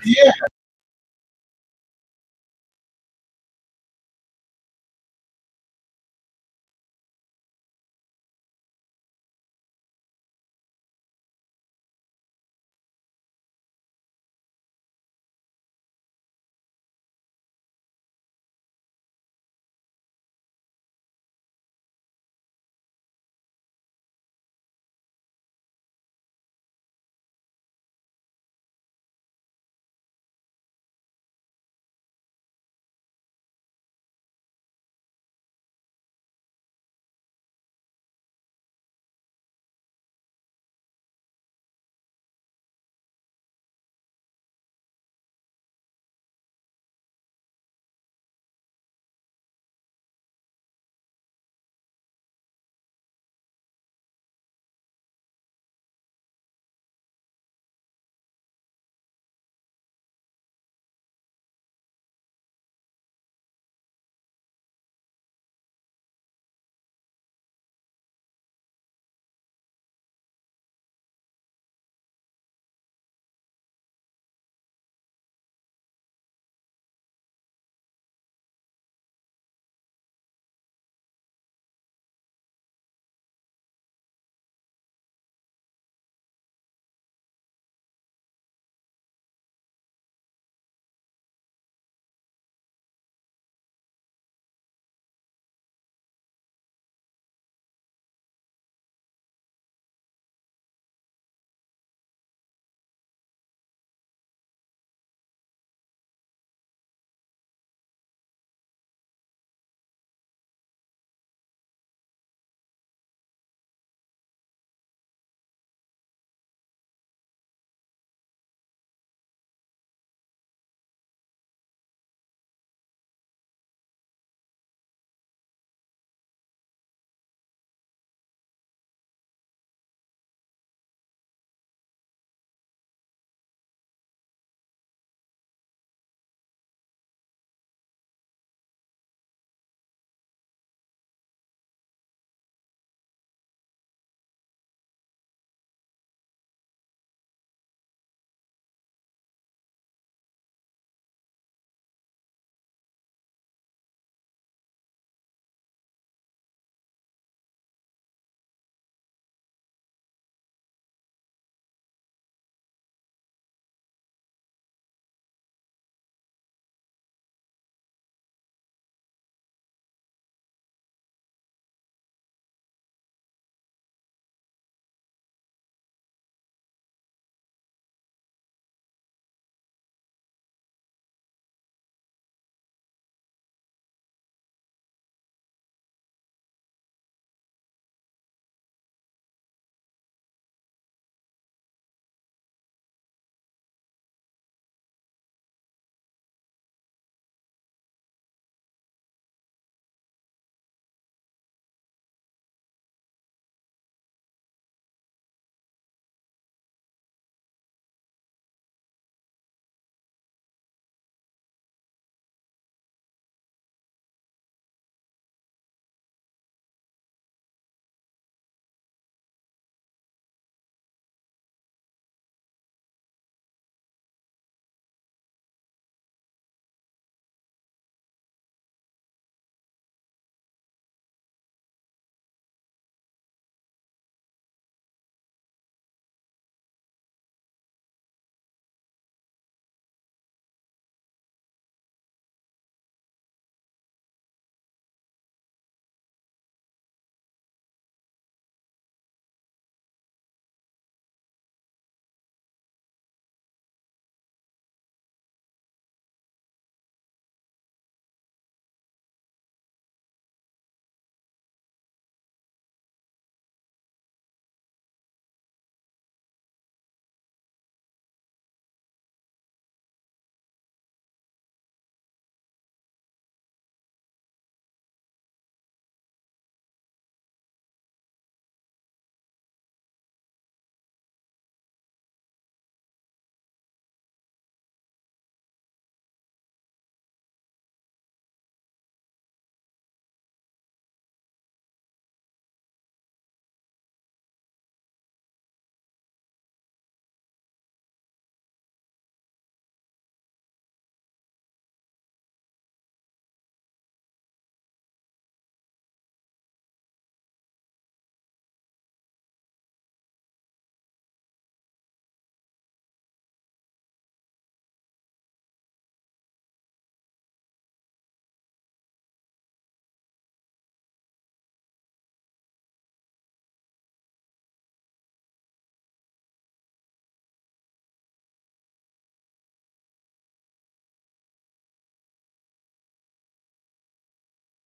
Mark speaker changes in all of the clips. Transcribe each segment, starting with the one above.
Speaker 1: Yeah.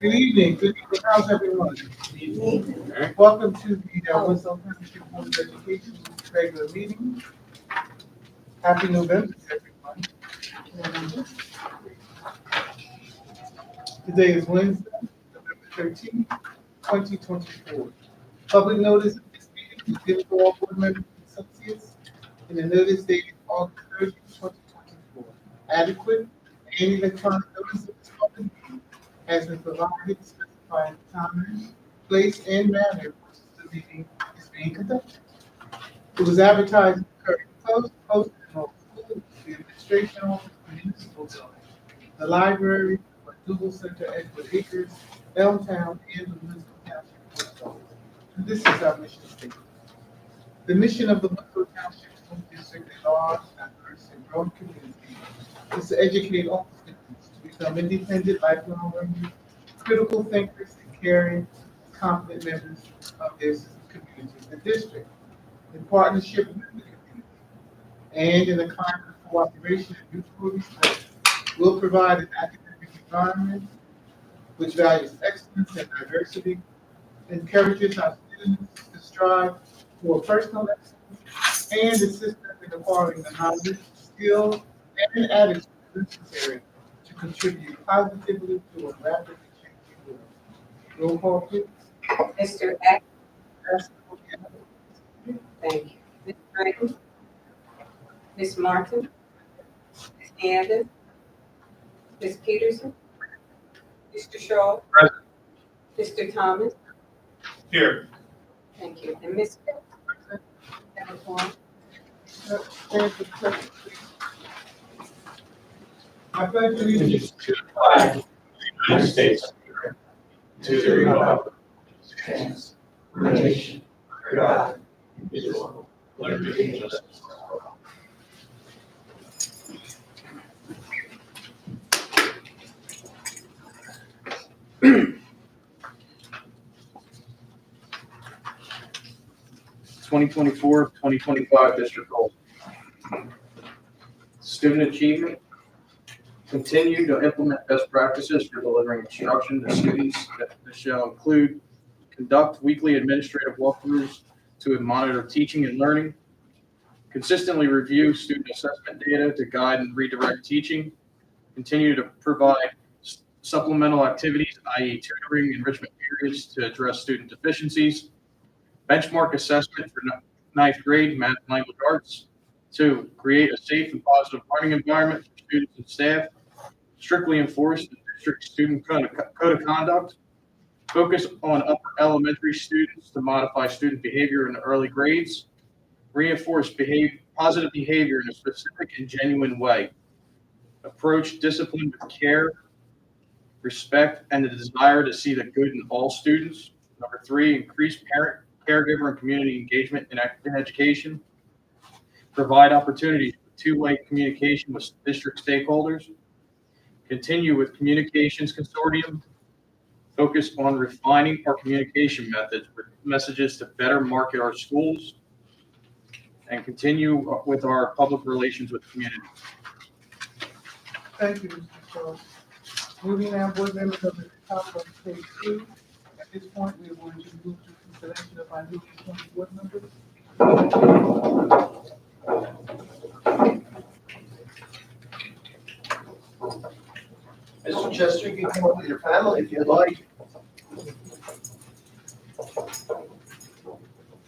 Speaker 1: Good evening. Good evening. How's everyone? Welcome to the Winslow Township Board of Education regular meeting. Happy November, everyone. Today is Wednesday, November 13th, 2024. Public notice of this meeting is given to all board members and associates in the notice dated August 30th, 2024. Adequate and electronic notice of this public meeting has been provided, specifying the time, place, and manner in which the meeting is being conducted. It was advertised in the Current Post, posted in all schools, the administration office, the municipal building, the library, the Google Center, Edward Acres, Elmtown, and the Winslow Township Post Office. And this is our mission statement. The mission of the Winslow Township School District, a large, diverse, and growing community, is to educate all students to become independent, lifelong learners, critical thinkers, and caring, confident members of this community, the district, in partnership with the community, and in a climate of cooperation and mutual respect, will provide an academic environment which values excellence and diversity, encourages our students to strive for personal excellence, and assist them in acquiring the knowledge, skills, and attitudes necessary to contribute positively to a rapidly changing world. Roll call, please.
Speaker 2: Mr. X, thank you. Ms. Franklin, Ms. Martin, Ms. Anderson, Ms. Peterson, Mr. Shaw,
Speaker 3: Present.
Speaker 2: Mr. Thomas,
Speaker 3: Here.
Speaker 2: thank you, and Ms. Everhorn.
Speaker 1: Stand for the pledge, please. I pledge allegiance
Speaker 3: To the flag of the United States of America, to the republic which stands one nation, under God, indivisible, with liberty and justice for all. (2024-2025) district goals. Student achievement. Continue to implement best practices for delivering instruction to students that shall include conduct weekly administrative walkthroughs to monitor teaching and learning, consistently review student assessment data to guide and redirect teaching, continue to provide supplemental activities, i.e. tutoring, enrichment periods to address student deficiencies, benchmark assessment for ninth grade math and language arts. 2, create a safe and positive learning environment for students and staff. Strictly enforce the district student code of conduct. Focus on upper elementary students to modify student behavior in the early grades. Reinforce positive behavior in a specific and genuine way. Approach discipline with care, respect, and the desire to see the good in all students. Number 3, increase parent, caregiver, and community engagement in education. Provide opportunities for two-way communication with district stakeholders. Continue with communications consortium. Focus on refining our communication methods with messages to better market our schools. And continue with our public relations with the community.
Speaker 1: Thank you, Mr. Shaw. Moving now, board members of the top of page 2. At this point, we are going to move to consideration of our newly appointed board members.
Speaker 4: Mr. Chester, you can come up with your family if you'd like.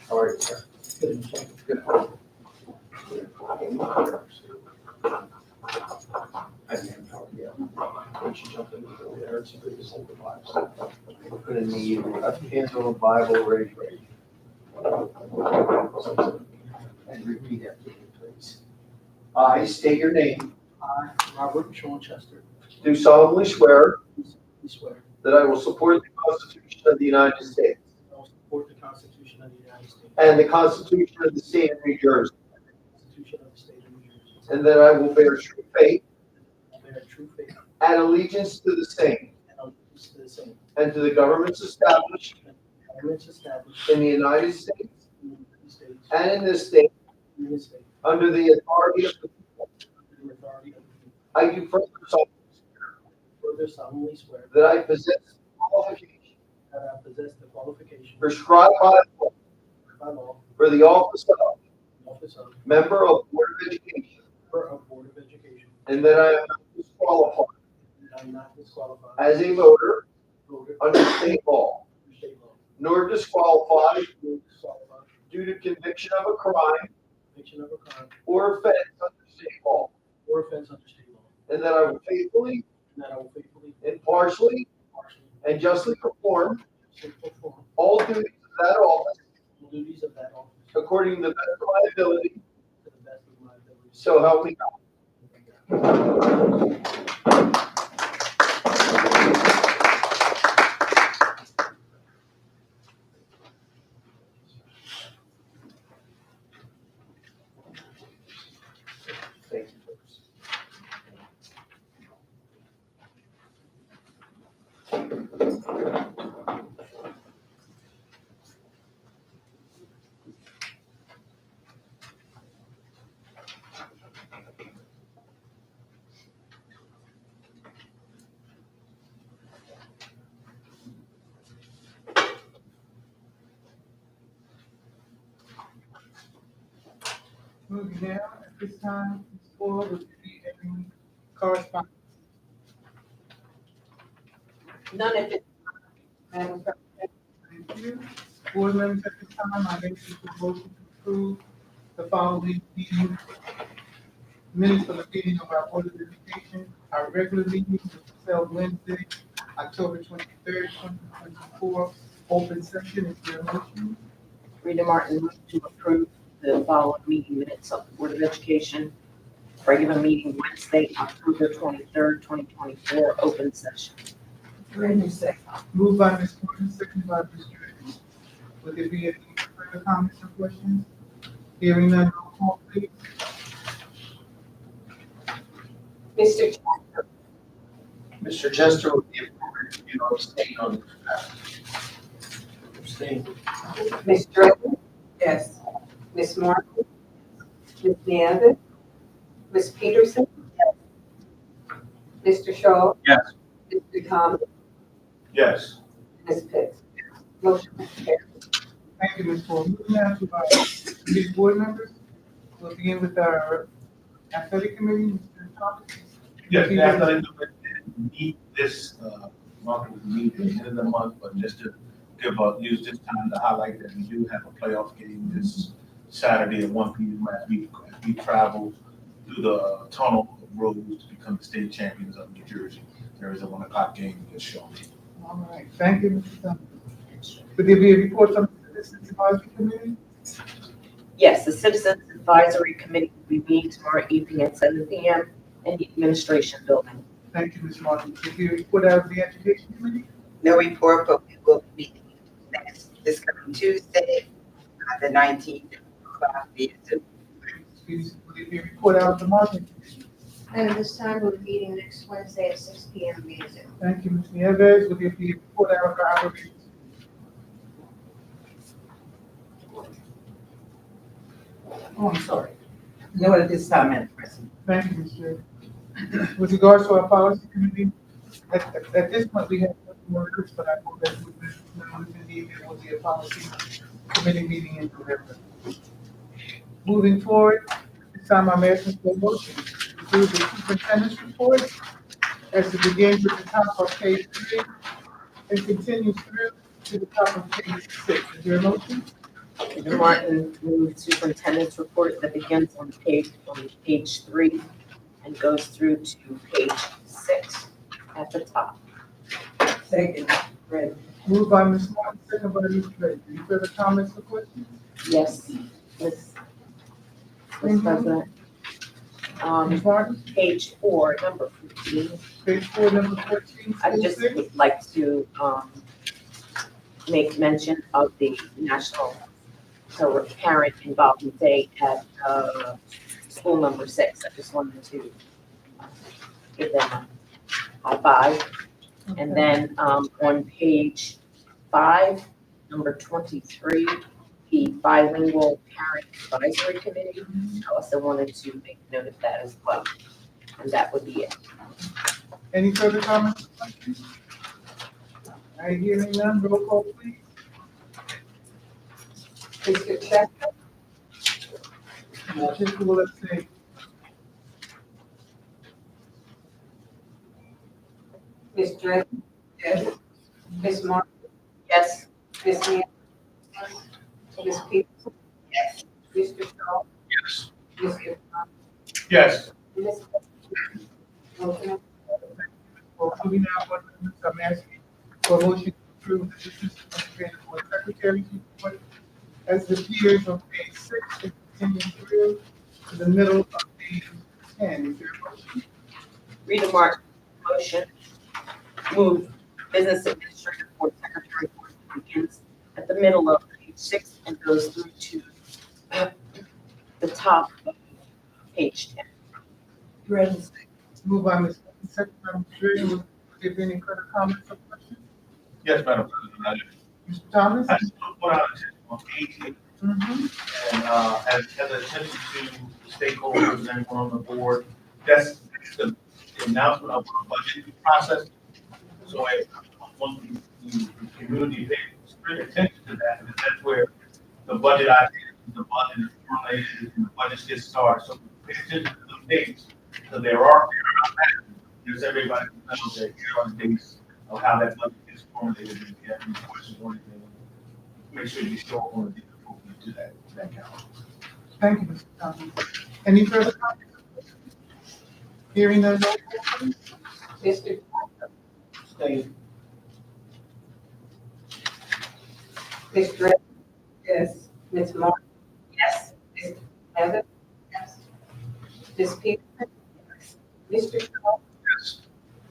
Speaker 4: How are you, sir? Good. Good. I didn't know, yeah. When she jumped into the air, she could just hold the Bible. Put in the, left hand on the Bible, raise. And repeat after me, please. I state your name.
Speaker 5: I, Robert Sean Chester,
Speaker 4: Do solemnly swear
Speaker 5: do swear
Speaker 4: that I will support the Constitution of the United States
Speaker 5: I will support the Constitution of the United States
Speaker 4: and the Constitution of the State of New Jersey,
Speaker 5: and the Constitution of the State of New Jersey,
Speaker 4: and that I will bear true faith
Speaker 5: and bear true faith
Speaker 4: and allegiance to the same
Speaker 5: and allegiance to the same,
Speaker 4: and to the governments established
Speaker 5: and governments established
Speaker 4: in the United States
Speaker 5: in the United States
Speaker 4: and in this state
Speaker 5: and in this state,
Speaker 4: under the authority of the people.
Speaker 5: under the authority of the people.
Speaker 4: I do further solemnly swear
Speaker 5: Further solemnly swear
Speaker 4: that I possess all qualifications
Speaker 5: that I possess the qualification
Speaker 4: prescribed by
Speaker 5: law
Speaker 4: for the office of
Speaker 5: the office of
Speaker 4: member of Board of Education,
Speaker 5: member of Board of Education,
Speaker 4: and that I am not disqualified
Speaker 5: and I am not disqualified
Speaker 4: as a voter
Speaker 5: voter
Speaker 4: under state law,
Speaker 5: under state law,
Speaker 4: nor disqualified
Speaker 5: nor disqualified
Speaker 4: due to conviction of a crime
Speaker 5: conviction of a crime
Speaker 4: or offense under state law,
Speaker 5: or offense under state law,
Speaker 4: and that I will faithfully,
Speaker 5: and that I will faithfully,
Speaker 4: impartially,
Speaker 5: impartially,
Speaker 4: and justly perform
Speaker 5: and perform
Speaker 4: all duties of that office
Speaker 5: the duties of that office
Speaker 4: according to the best of my ability,
Speaker 5: to the best of my ability.
Speaker 4: so help me God. Thank you, folks.
Speaker 1: Moving down, at this time, Ms. Ford, will you be having correspondence?
Speaker 2: None at this time, Madam President.
Speaker 1: Thank you. Board members, at this time, I ask you for motion to approve the following meeting minutes for the meeting of our Board of Education. Our regular meeting was held Wednesday, October 23rd, 2024, open session. Is there a motion?
Speaker 6: Rita Martin move to approve the following meeting minutes of the Board of Education. Regular meeting Wednesday, October 23rd, 2024, open session.
Speaker 1: Moved by Ms. Gordon, seconded by Mr. Evans. Would there be any further comments or questions? Hearing none, roll call, please.
Speaker 2: Mr. Chester,
Speaker 4: Mr. Chester would be appropriate if you abstain on this matter.
Speaker 5: Abstain.
Speaker 2: Ms. Dredden? Yes. Ms. Martin? Ms. Nevis? Ms. Peterson? Mr. Shaw?
Speaker 3: Yes.
Speaker 2: Mr. Thomas?
Speaker 4: Yes.
Speaker 2: Ms. Pitts? Motion carries.
Speaker 1: Thank you, Ms. Ford. Moving now to our committee board members. We'll begin with our athletic committee, Mr. Thomas.
Speaker 7: Yes, the athletic committee didn't meet this month, we meet at the end of the month, but just to use this time to highlight that we do have a playoff game this Saturday at 1 p.m. as we travel through the tunnel of roads to become the state champions of New Jersey. There is a 1 o'clock game against Shawnee.
Speaker 1: All right, thank you, Mr. Thomas. Would there be a report from the Citizens Advisory Committee?
Speaker 6: Yes, the Citizens Advisory Committee will be meeting tomorrow evening at 7 p.m. in the Administration Building.
Speaker 1: Thank you, Ms. Martin. Would there be a report out of the Education Committee?
Speaker 8: No report, but we will be this coming Tuesday, the 19th, o'clock via Zoom.
Speaker 1: Would there be a report out of the Marketing Committee?
Speaker 9: And this time we're meeting next Wednesday at 6 p.m. via Zoom.
Speaker 1: Thank you, Ms. Nieves. Would there be a report out of the Operations?
Speaker 10: Oh, I'm sorry. No, at this time, Madam President.
Speaker 1: Thank you, Mr. With regards to our policy committee, at this point, we have no workers, but I know that within there will be a policy committee meeting in November. Moving forward, this time I'm asking for a motion to approve the superintendent's report as it begins at the top of page 3 and continues through to the top of page 6. Is there a motion?
Speaker 6: Rita Martin move superintendent's report that begins on page 3 and goes through to page 6 at the top.
Speaker 10: Second. Ready.
Speaker 1: Moved by Ms. Martin, second by Ms. Drake. Any further comments or questions?
Speaker 6: Yes, Ms.
Speaker 1: Mhm.
Speaker 6: President.
Speaker 1: Ms. Martin,
Speaker 6: Page 4, number 15.
Speaker 1: page 4, number 14.
Speaker 6: I
Speaker 1: school
Speaker 6: just
Speaker 1: six.
Speaker 6: would like to make mention of the National Parent Involvement Day at school number 6. I just wanted to give them a high five. And then on page 5, number 23, the Bilingual Parent Advisory Committee, I also wanted to make note of that as well. And that would be it.
Speaker 1: Any further comments or questions? I hearing none, roll call please.
Speaker 2: Mr. Chester,
Speaker 1: Just will abstain.
Speaker 2: Ms. Dredden,
Speaker 10: Yes.
Speaker 2: Ms. Martin,
Speaker 6: Yes.
Speaker 2: Ms. Neal, Ms. Peterson,
Speaker 8: Yes.
Speaker 2: Mr. Shaw,
Speaker 3: Yes.
Speaker 2: Mr. Thomas,
Speaker 7: Yes.
Speaker 2: Ms. Motion
Speaker 1: For moving out, board members, I'm asking for a motion to approve the Assistant Administrative Board Secretary's report as it appears on page 6 and continuing through to the middle of page 10. Is there a motion?
Speaker 6: Rita Martin, motion. Move business administrative board secretary board begins at the middle of page 6 and goes through to the top of page 10.
Speaker 10: Dredden,
Speaker 1: Moved by Ms. Martin, second by Ms. Dredden. Will there be any further comments or questions?
Speaker 7: Yes, Madam President.
Speaker 1: Mr. Thomas?
Speaker 7: I just want to put out on page 8,
Speaker 1: Mm-hmm.
Speaker 7: and as attention to stakeholders and everyone on the board, that's the announcement of the budget process. So I want the community to pay attention to that, and that's where the budget ideas, the budget is formulated, and the budget gets started. So pay attention to the dates, because there are there's everybody knows that here are the dates of how that budget gets formulated. If you have any questions or anything, make sure you show up on the appropriate to that. Thank you.
Speaker 1: Thank you, Mr. Thomas. Any further comments? Hearing none, roll call please.
Speaker 2: Mr. Chester,
Speaker 5: Stay.
Speaker 2: Ms. Dredden,
Speaker 10: yes.
Speaker 2: Ms. Martin,
Speaker 6: Yes.
Speaker 2: Mr. Evans,
Speaker 9: Yes.
Speaker 2: Ms. Peterson, Mr. Shaw,
Speaker 7: Yes.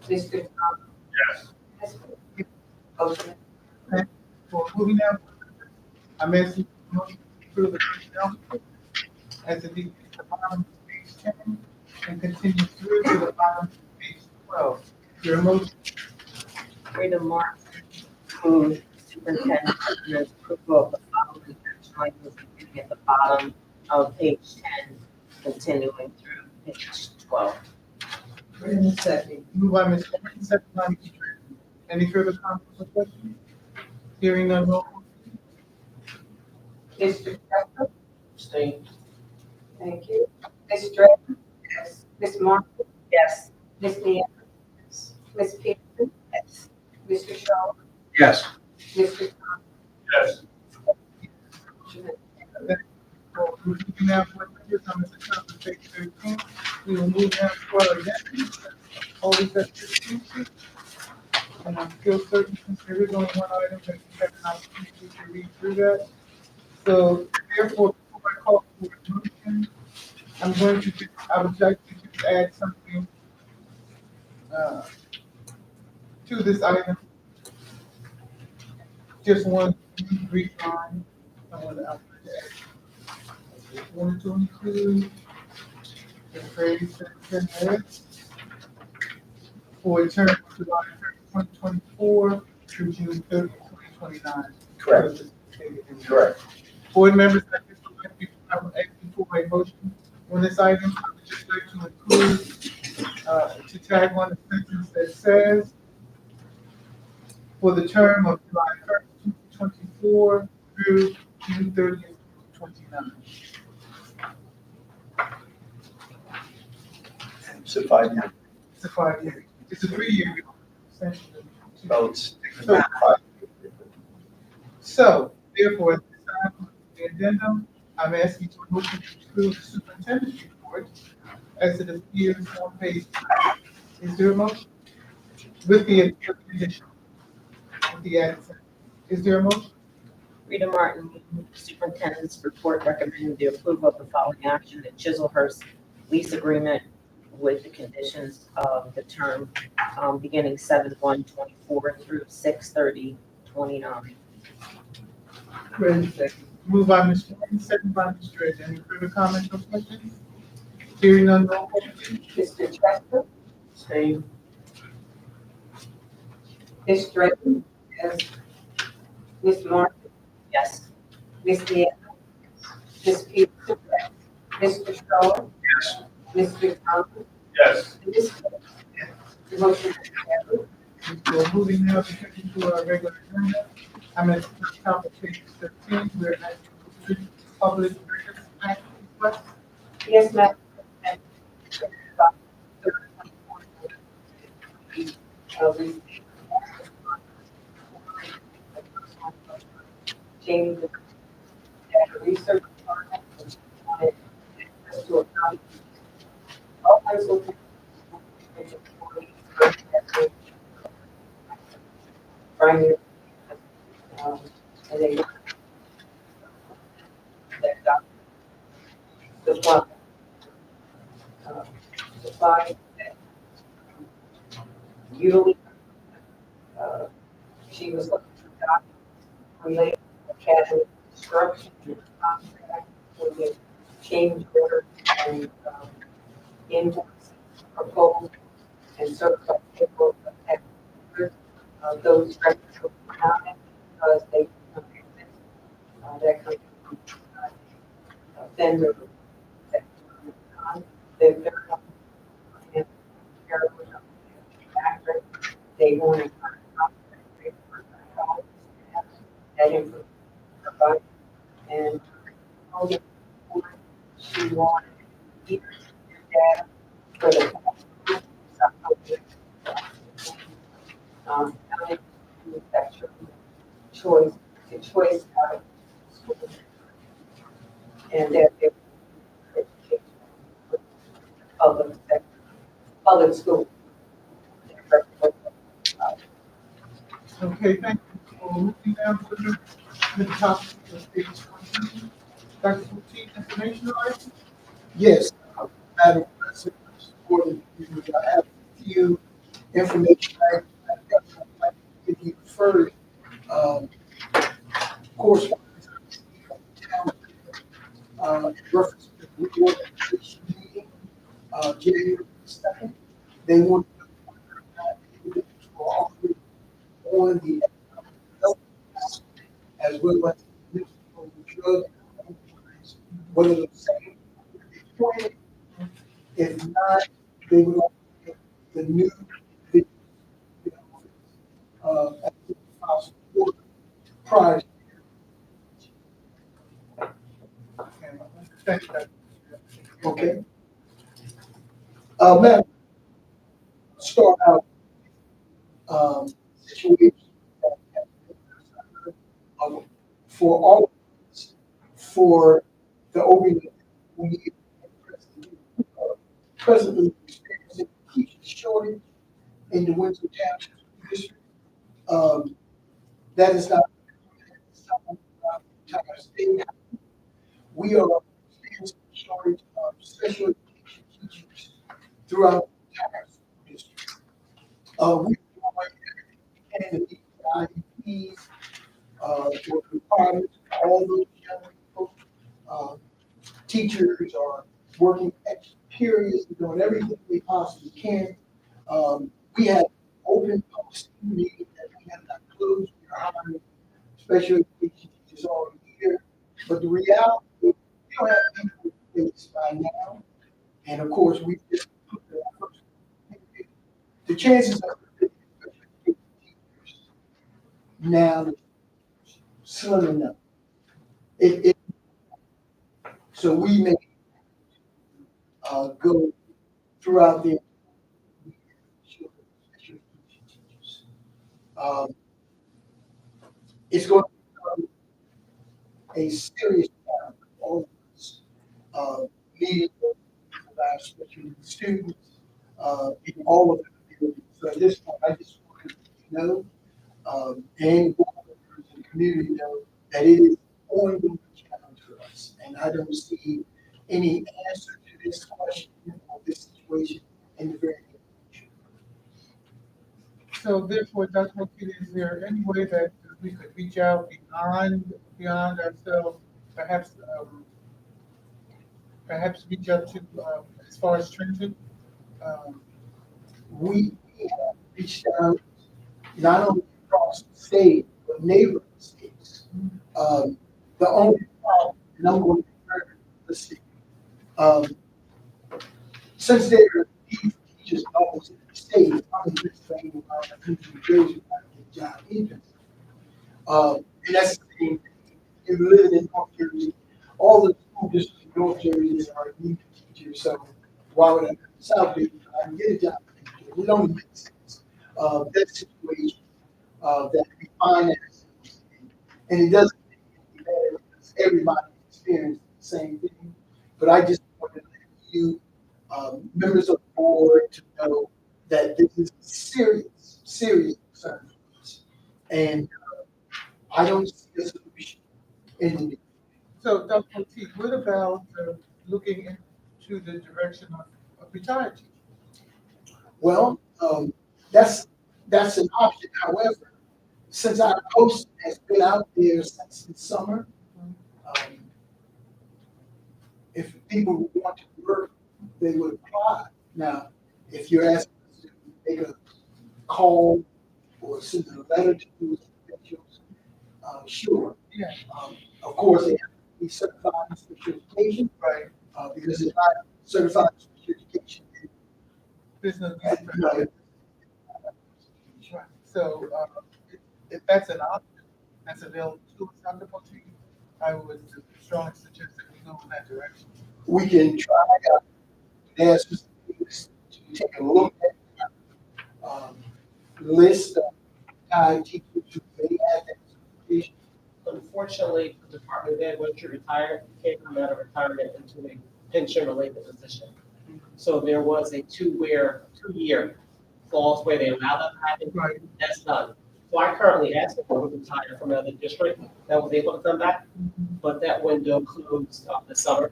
Speaker 2: Mr. Thomas,
Speaker 7: Yes.
Speaker 2: Ms. Motion
Speaker 1: For moving out, I'm asking for a motion to approve the personnel report as it begins at the bottom of page 10 and continues through to the bottom of page 12. Is there a motion?
Speaker 6: Rita Martin, move superintendent recommends approval of the following action items beginning at the bottom of page 10, continuing through page 12.
Speaker 10: Dredden, second.
Speaker 1: Moved by Ms. Martin, second by Ms. Dredden. Any further comments or questions? Hearing none, roll call.
Speaker 2: Mr. Chester,
Speaker 5: Stay.
Speaker 2: thank you. Ms. Dredden, yes. Ms. Martin,
Speaker 6: Yes.
Speaker 2: Ms. Neal, Ms. Peterson,
Speaker 8: Yes.
Speaker 2: Mr. Shaw,
Speaker 3: Yes.
Speaker 2: Mr. Thomas,
Speaker 7: Yes.
Speaker 1: For moving out, board members, I'm at the top of page 13. We will move down to our agenda. Always at 15. And I'm still certain, since there is only one item, that we have an opportunity to read through that. So therefore, before I call for a motion, I'm going to just, I would like to just add something to this item. Just one brief line. I want to add. Wanted to include the phrase that for a term of July 1st, 2024 through June 30th, 2029.
Speaker 7: Correct. Correct.
Speaker 1: Board members, I'm asking for a motion on this item. I would just like to include, to tag on the sentence that says, for the term of July 1st, 2024 through June 30th, 2029.
Speaker 4: It's a 5 year.
Speaker 1: It's a 5-year, it's a 3-year extension.
Speaker 4: So it's
Speaker 1: So, So, therefore, at this time, for the addendum, I'm asking to motion to approve the superintendent's report as it appears on page. Is there a motion? With the addition, with the added sentence. Is there a motion?
Speaker 6: Rita Martin, move the superintendent's report recommending the approval of the following action: the Chiselhurst lease agreement with the conditions of the term beginning 7/1/24 through 6/30/29.
Speaker 10: Dredden, second.
Speaker 1: Moved by Ms. Martin, second by Ms. Dredge. Any further comments or questions? Hearing none, roll call please.
Speaker 2: Mr. Chester,
Speaker 5: Stay.
Speaker 2: Ms. Dredden, yes. Ms. Martin,
Speaker 6: Yes.
Speaker 2: Ms. Neal, Ms. Peterson, Mr. Shaw,
Speaker 3: Yes.
Speaker 2: Mr. Thomas,
Speaker 7: Yes.
Speaker 2: Ms. The motion is carried.
Speaker 1: So moving now to our regular agenda. I'm at the top of page 13, we're at the Public Records Act request.
Speaker 2: Yes, ma'am. Change the research department to a county. All high school. Primary. And then that supply, supply, usually, she was looking for documents related to cabinet construction contract with the change order and, invoice proposal and certified paperwork. Those records were not because they, that kind of vendor. They're very and they wanted that information provided and all the she wanted either data for the that's your choice, the choice out of school. And that they public sector, public school.
Speaker 1: Okay, thank you. So moving down to the top of page 20. Dr. Boutique, information items?
Speaker 11: Yes, Madam President, supported you. I have a few information items I'd like to give you first. Correspondence from the town, in reference to the reorganization meeting, January 2nd. They want to know whether or not individuals were offered on the economic development as well as the municipal drug and whether the same appointed. If not, they would offer the new as soon as possible prior.
Speaker 1: Thank you, Dr.
Speaker 11: Okay. Madam, start out situation for all of us, for the opening we need presently experiencing a teacher shortage in the Winslow Township district. That is not the entire state. We are experiencing a shortage of special education teachers throughout the entire school district. We are doing everything we can to meet the IEPs, the requirements of all those young people. Teachers are working extra periods, doing everything they possibly can. We have open posting meetings that we have not closed. We are hiring special education teachers all year. But the reality is we don't have people in place by now. And of course, we just put the first. The chances of special education teachers now slim enough. So we may go throughout the it's going to be a serious challenge for all of us, meeting with our special needs students in all of the buildings. So at this point, I just want to know, and board members and community know that it is an ongoing challenge for us. And I don't see any answer to this question or this situation in the very near future.
Speaker 1: So therefore, Dr. Boutique, is there any way that we could reach out beyond ourselves, perhaps, perhaps reach out to, as far as Trenton?
Speaker 11: We have reached out not only across the state, but neighboring states. The only problem, and I'm going to be very realistic, since there are these teachers almost in the hey, I'm in this thing, I'm in New Jersey, I get a job either. And that's the same thing. If you live in North Jersey, all the school districts in North Jersey are need teachers, so why would I go to South Jersey? I can get a job. It don't make sense. That situation, that we find that, and it doesn't make it any better because everybody experiences the same thing. But I just wanted to let you, members of the board, to know that this is a serious, serious concern for us. And I don't see a solution in the.
Speaker 1: So, Dr. T, what about looking into the direction of retired teachers?
Speaker 11: Well, that's an option. However, since our post has been out there since the summer, um, if people want to work, they would apply. Now, if you're asking us to make a call or send a letter to those individuals, sure.
Speaker 1: Yeah.
Speaker 11: Of course, they have to be certified in special education,
Speaker 1: Right.
Speaker 11: because if not certified in special education,
Speaker 1: Business.
Speaker 11: no,
Speaker 1: So, if that's an option that's available to us, Dr. Poteet, I would strongly suggest that we go in that direction.
Speaker 11: we can try ask Mr. Davis to take a look at list of retired teachers who may have that certification.
Speaker 5: Unfortunately, the Department of Ed, once you retire, you can't come out of retirement into a pension-related position. So there was a two-year clause where they allow that to happen.
Speaker 1: Right.
Speaker 5: That's done. So I currently asked if I was retired from another district that was able to come back, but that window closed this summer.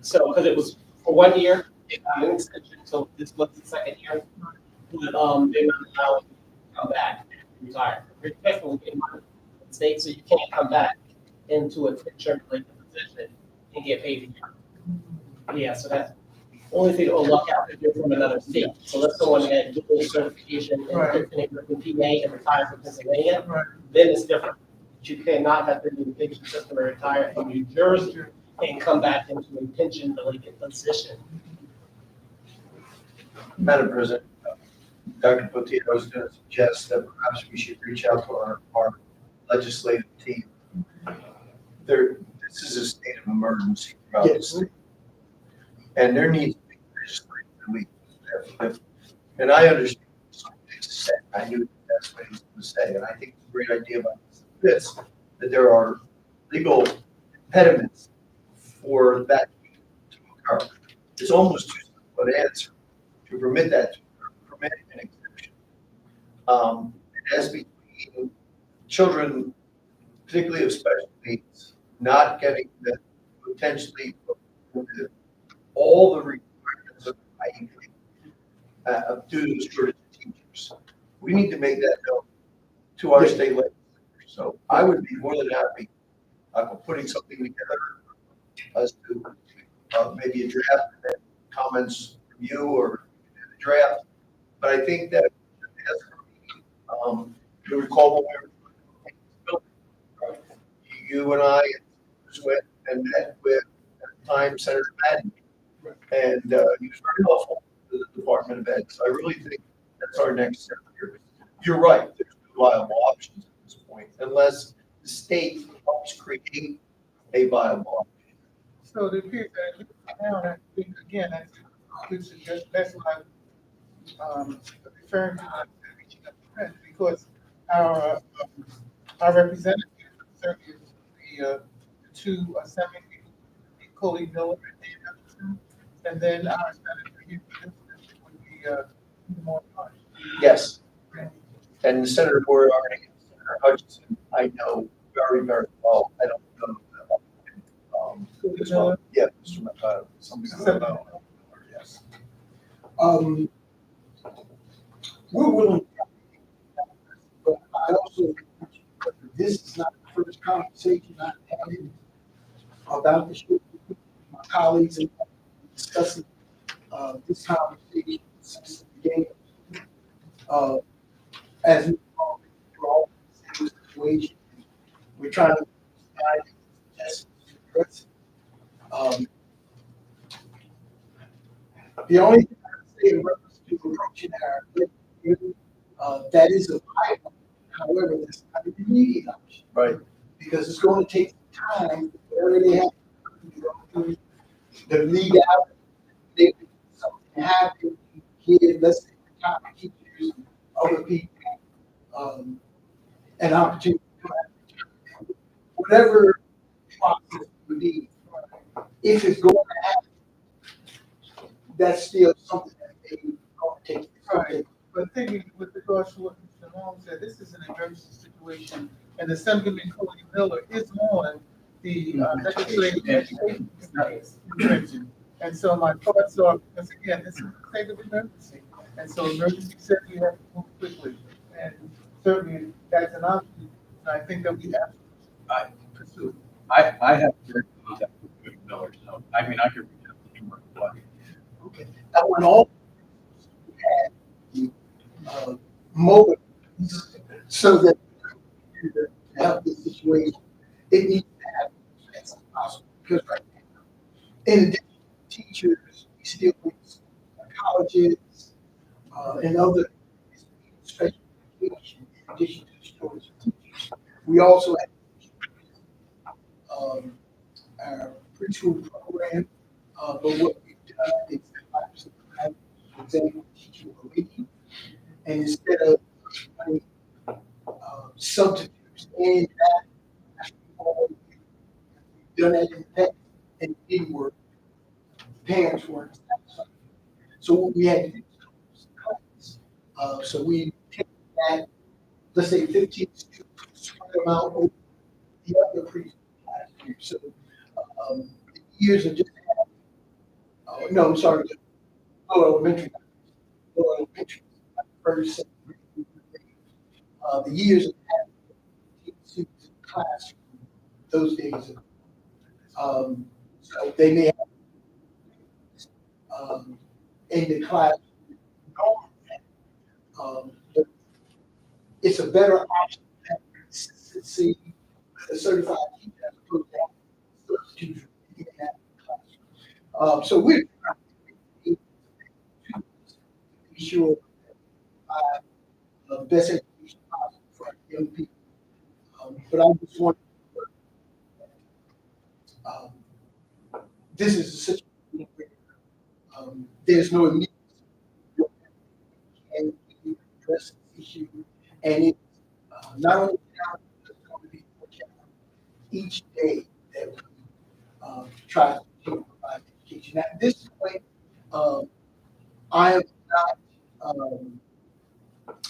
Speaker 5: So, because it was for 1 year, it got an extension, so this was the second year. But they were allowed to come back and retire. Respectfully, in my state, so you can't come back into a pension-related position and get paid a year. Yeah, so that's only thing will luck out if you're from another state. So let's go on that dual certification
Speaker 1: Right.
Speaker 5: in PA and retire from Pennsylvania.
Speaker 1: Right.
Speaker 5: Then it's different. You cannot have been in the pension system and retire from New Jersey and come back into a pension-related position.
Speaker 4: Madam President, Dr. Poteet, I was going to suggest that perhaps we should reach out to our legislative team. This is a state of emergency throughout the
Speaker 11: Yes.
Speaker 4: state. And there needs to be legislative relief. And I understand what he said. I knew that's what he was going to say. And I think it's a great idea about this, that there are legal impediments for that to occur. It's almost too simple an answer to permit that, to permit an exemption. As between children, particularly of special needs, not getting the potentially all the requirements of IEP due to the shortage of teachers. We need to make that known to our state legislators. So I would be more than happy putting something together as to maybe a draft and then comments from you or the draft. But I think that you recall when we were you and I went and met with at the time Senator Madden, and he was very helpful to the Department of Ed. So I really think that's our next step here. You're right. There's no viable options at this point, unless the state helps create a viable option.
Speaker 1: So it appears that now, I think, again, that's why I'm referring to reaching out to friends, because our representative, certainly the two assemblies, Cody Miller and Dave Epperson, and then our senator here would be more fun.
Speaker 4: Yes. And Senator Moriarty and Senator Hutchinson, I know very, very well. I don't know. Yeah, Mr. McCall, something like that. Yes.
Speaker 11: We're willing, but I also, this is not the first conversation I've had about the show. My colleagues and discussing this conversation since the beginning. As we all in this situation, we're trying to find just the only thing I say in reference to approaching our, that is a viable. However, that's not an immediate option.
Speaker 4: Right.
Speaker 11: Because it's going to take time, whatever they have to go through the legality, they, something happen, give, let's say, top teachers, other people, an opportunity to come out. Whatever process would be, if it's going to happen, that's still something that they going to take.
Speaker 1: Right. But thinking with regards to what Mr. Long said, this is an emergency situation, and Assemblyman Cody Miller is on the legislative convention. And so my thoughts are, because again, this is a state of emergency, and so emergency says we have to move quickly. And certainly that's an option, and I think that we have to pursue.
Speaker 3: I have direct contact with Cody Miller, so I mean, I could reach out to him right away.
Speaker 11: Okay. Now, when all had mobile, so that to help this situation, it needs to happen as fast as possible. Because right now, in addition to teachers, we still need colleges and other special education, in addition to the shortage of teachers. We also have our preschool program, but what we've done is have example teaching already, and instead of putting substitutes in that, we've done that in the past, and it didn't work. Parents weren't satisfied. So what we had to do was cuts. So we take that, let's say 15 students, spread them out over the other preschool last year. So the years of just having, no, I'm sorry, lower elementary, first, second grade, the years of having students in the classroom, those days. So they may have in the class, but it's a better option to have consistency with a certified teacher as opposed to substitutes in that classroom. So we're trying to be sure that the best education possible for our young people. But I just want this is a situation where there's no immediate and we address this issue, and it's not only now, it's going to be more challenging each day that we try to provide education. At this point, I am not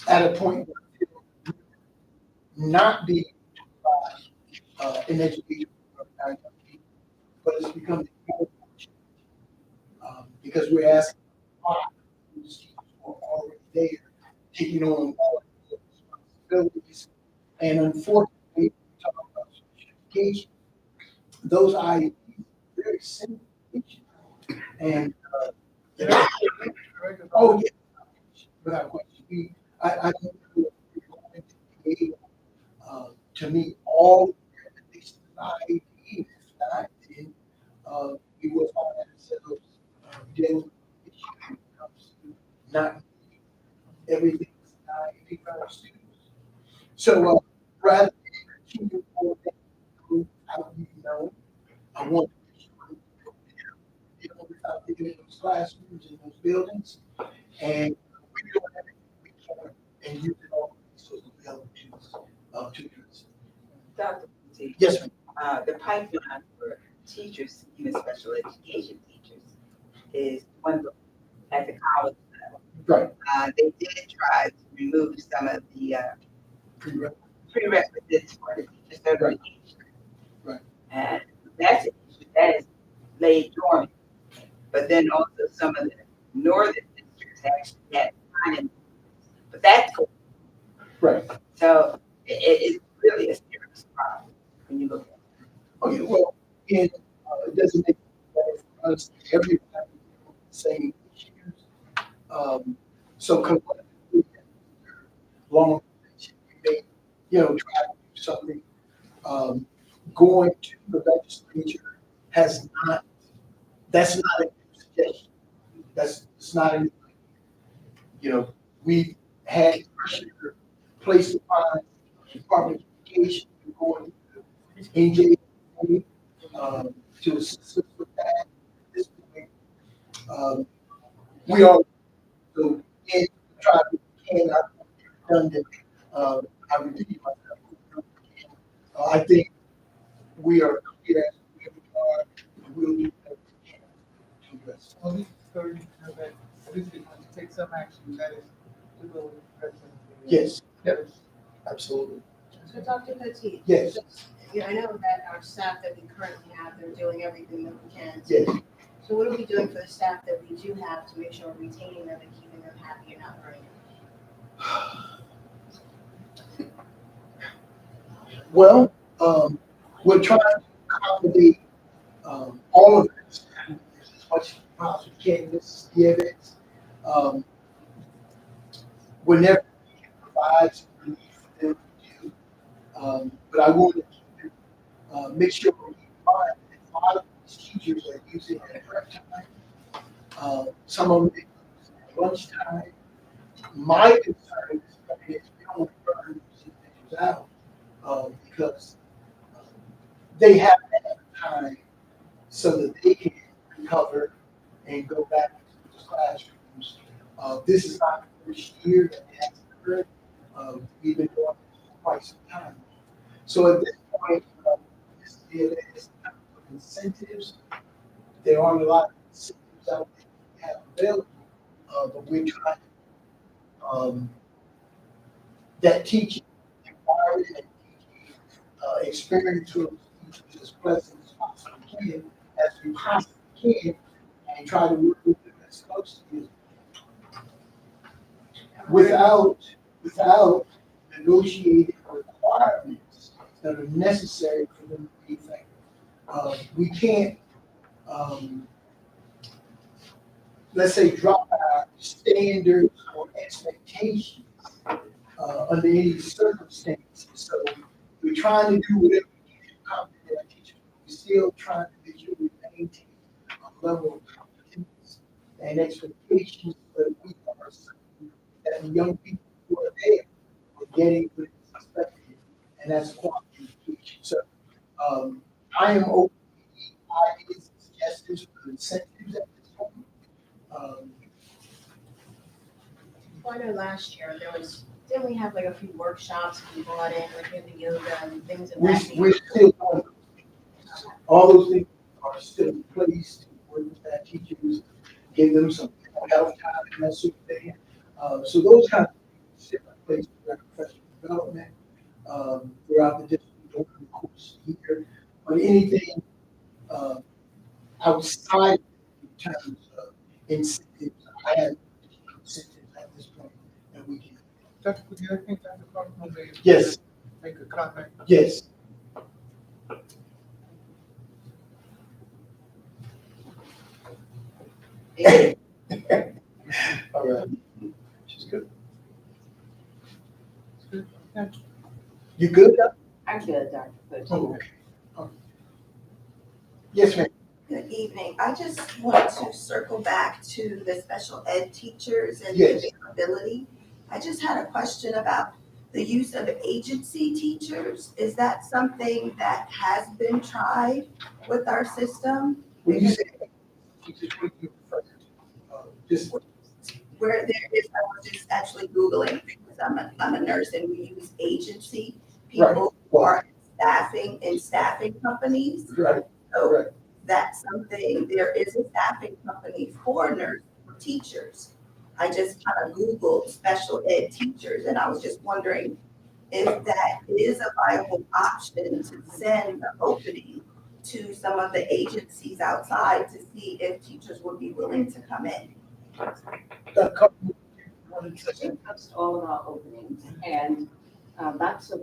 Speaker 11: at a point where I feel not being able to provide an education for our young people, but it's becoming more challenging because we're asking why those teachers who are already there, taking on all the responsibilities, and unfortunately, when we talk about special education, those IEPs are very simple issues. And oh yeah, without question, I think we're going to be able to meet all the recommendations of IEP. If not, then we will find ourselves dealing with issues when it comes to not everything is IEP for our students. So rather than continue on that group out, I want to make sure we go without thinking in those classrooms in those buildings, and we do everything we can and use it all so to be able to address it.
Speaker 8: Dr. Boutique,
Speaker 11: Yes, ma'am.
Speaker 8: the pipeline for teachers, even special education teachers, is one at the college level.
Speaker 11: Right.
Speaker 8: They did try to remove some of the prerequisites for the teacher certification.
Speaker 11: Right.
Speaker 8: And that's an issue that is laid dormant. But then also some of the northern districts actually had signing, but that's cool.
Speaker 11: Right.
Speaker 8: So it's really a serious problem when you look at it.
Speaker 11: Okay, well, it doesn't make it better for us. Everybody with the same issues. So collectively, long, we may, try to do something. Going to the legislature has not, that's not a suggestion. It's not anything. You know, we had pressure placed upon the Department of Education to go into NJ, to assist us with that. At this point, we are, so, and try to, can, I've done that, I repeat myself. I think we are clear as to where we are, and we'll do everything we can to address.
Speaker 1: Well, we already know that at least we're going to take some action, that is to go with the president.
Speaker 11: Yes, absolutely.
Speaker 9: So Dr. Petit?
Speaker 11: Yes.
Speaker 9: Yeah, I know that our staff that we currently have, they're doing everything that we can.
Speaker 11: Yes.
Speaker 9: So what are we doing for the staff that we do have to make sure we're retaining them and keeping them happy and not burning?
Speaker 11: Well, we're trying to accommodate all of this as much as we possibly can. This is the evidence. Whenever we can provide some relief for them, we do. But I want to make sure we keep in mind that a lot of these teachers are using their prep time. Some of them use their lunchtime. My concern is that we don't want to burn these individuals out because they have to have time so that they can recover and go back to the classrooms. This is not the first year that it has occurred. We've been doing this for quite some time. So at this point, there is kind of incentives. There aren't a lot of incentives out there we have available, but we're trying that teaching environment and teaching experience with teachers as pleasant as possibly as we possibly can, and try to work with them as closely as without negotiating requirements that are necessary for them to be effective. We can't, let's say, drop our standards or expectations under any circumstances. So we're trying to do whatever we can to accommodate our teachers. We're still trying to make sure we maintain a level of competence and expectations that we are certain that the young people who are there are getting what is expected, and that's quality education. So I am open to ideas and suggestions for incentives at this point.
Speaker 9: Well, I know last year didn't we have like a few workshops we brought in, like maybe yoga and things of that
Speaker 11: We're
Speaker 9: nature?
Speaker 11: still doing those. All those things are still in place to work with our teachers, give them some health time and that sort of thing. So those kind of things still in place for our professional development throughout the district over the course of the year. But anything outside in terms of incentives, I have incentives at this point that we can.
Speaker 1: Dr. Kuti, I think Dr. Parkman may
Speaker 11: Yes,
Speaker 1: make a comment.
Speaker 11: yes. All right. She's good. You good? Doc?
Speaker 6: I'm good, Dr. Petit.
Speaker 11: Oh, okay. Yes, ma'am.
Speaker 12: Good evening. I just want to circle back to the special ed teachers and the
Speaker 11: Yes.
Speaker 12: availability. I just had a question about the use of agency teachers. Is that something that has been tried with our system?
Speaker 11: When you say teachers, what do you refer to? Just
Speaker 12: Where there is, I was just actually Googling because I'm a nurse and we use agency people who are in staffing companies.
Speaker 11: right.
Speaker 12: So
Speaker 11: Right.
Speaker 12: that's something, there is a staffing company for nurses, for teachers. I just kind of Googled special ed teachers and I was just wondering if that is a viable option to send the opening to some of the agencies outside to see if teachers would be willing to come in.
Speaker 11: That couple, wanted to say,
Speaker 6: It comes to all of our openings, and that's a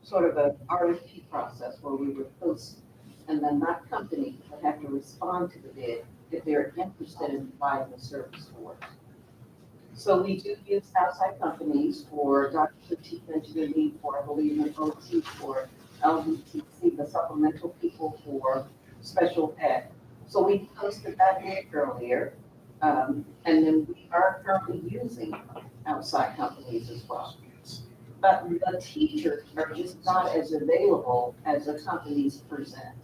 Speaker 6: sort of an RFP process where we would post, and then that company would have to respond to the bid if they're interested in providing the service for us. So we do use outside companies for Dr. Petit mentioned a need for, I believe, an OT for LGTC, the supplemental people for special ed. So we posted that bid earlier, And then we are currently using outside companies as well. But the teachers are just not as available as the companies present.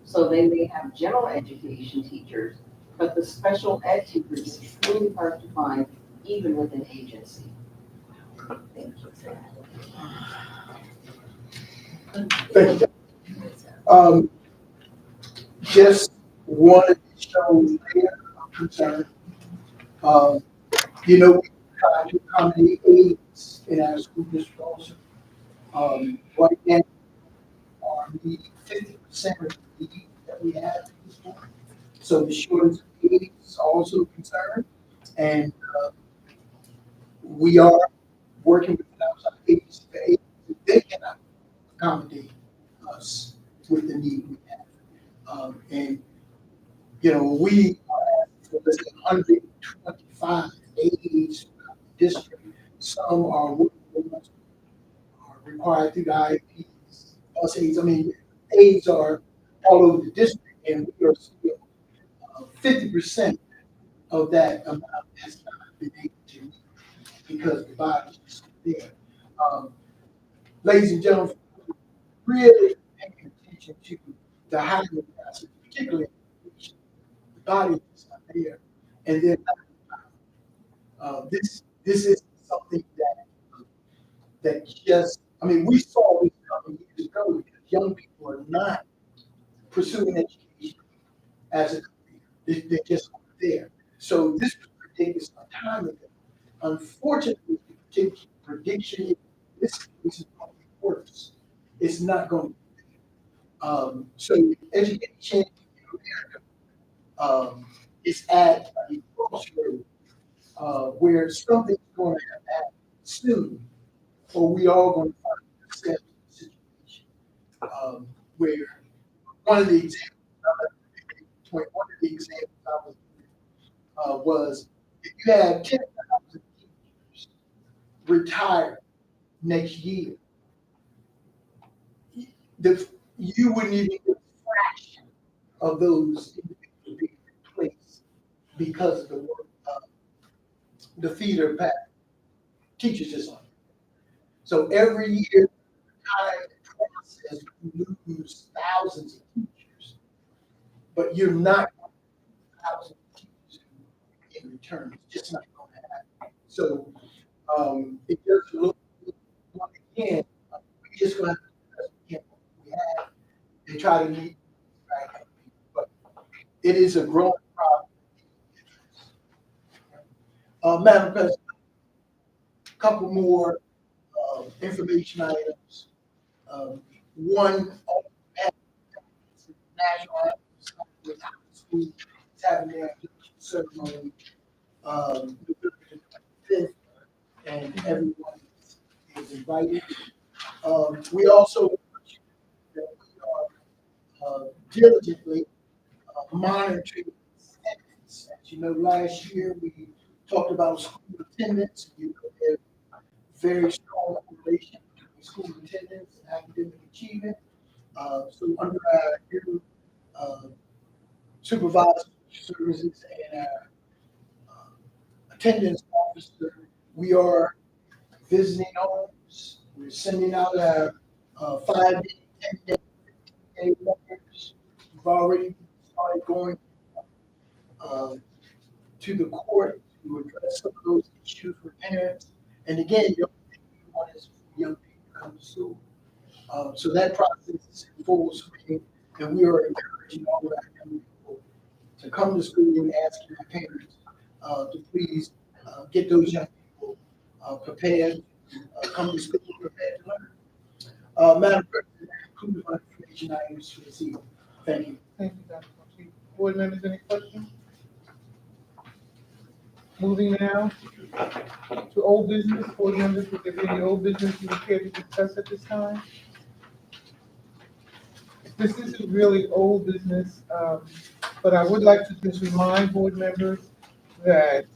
Speaker 6: So they may have general education teachers, but the special ed teachers is really hard to find even with an agency.
Speaker 12: Thank you for that.
Speaker 11: Thank you. Just wanted to show their concern. You know, we try to accommodate aides in our school district also. Right now, are meeting 50% of the need that we have at this point. So the shortage of aides is also a concern. And we are working with an outside agency for aides. They cannot accommodate us with the need we have. And, you know, we are asking for let's say 125 aides throughout the district. Some are required through the IEPs, bus aides. I mean, aides are all over the district, and we are still 50% of that amount has not been able to meet because the body is just there. Ladies and gentlemen, really paying attention to the hiring process, particularly in education. The body is not there, and they're not. This is something that just, I mean, we saw this coming years ago because young people are not pursuing education as a career. They just aren't there. So this was predicted some time ago. Unfortunately, the prediction is this is going to be worse. It's not going to be. So education in America is at a crossroad where something's going to happen soon, or we all going to find ourselves in a situation where one of the examples, one of the examples was if you had 10,000 teachers retire next year, you wouldn't even get a fraction of those individuals being replaced because of the work, the feeder pattern. Teachers just aren't. So every year, the process, you lose thousands of teachers, but you're not going to have thousands of teachers in return. It's just not going to happen. So it just looks again, we just going to have to do what we have and try to meet right now. But it is a growing problem. Madam President, a couple more information items. One, national anthem with school is having their ceremony November 25th, and everyone is invited. We also diligently monitoring attendance. As you know, last year we talked about school attendance. You know, there's very strong correlation between school attendance and academic achievement. So under our new supervisor services and our attendance officer, we are visiting homes. We're sending out our 5-day, 10-day, 15-day letters. We've already started going to the court to address some of those issues with parents. And again, the only thing we want is for young people to come to school. So that process is in full swing, and we are encouraging all of our young people to come to school and asking their parents to please get those young people prepared, come to school prepared to learn. Madam President, that concludes my information items for this evening. Thank you.
Speaker 1: Thank you, Dr. Murphy. Board members, any questions? Moving now to old business. Board members, if there's any old business you would care to discuss at this time? This isn't really old business, but I would like to just remind board members that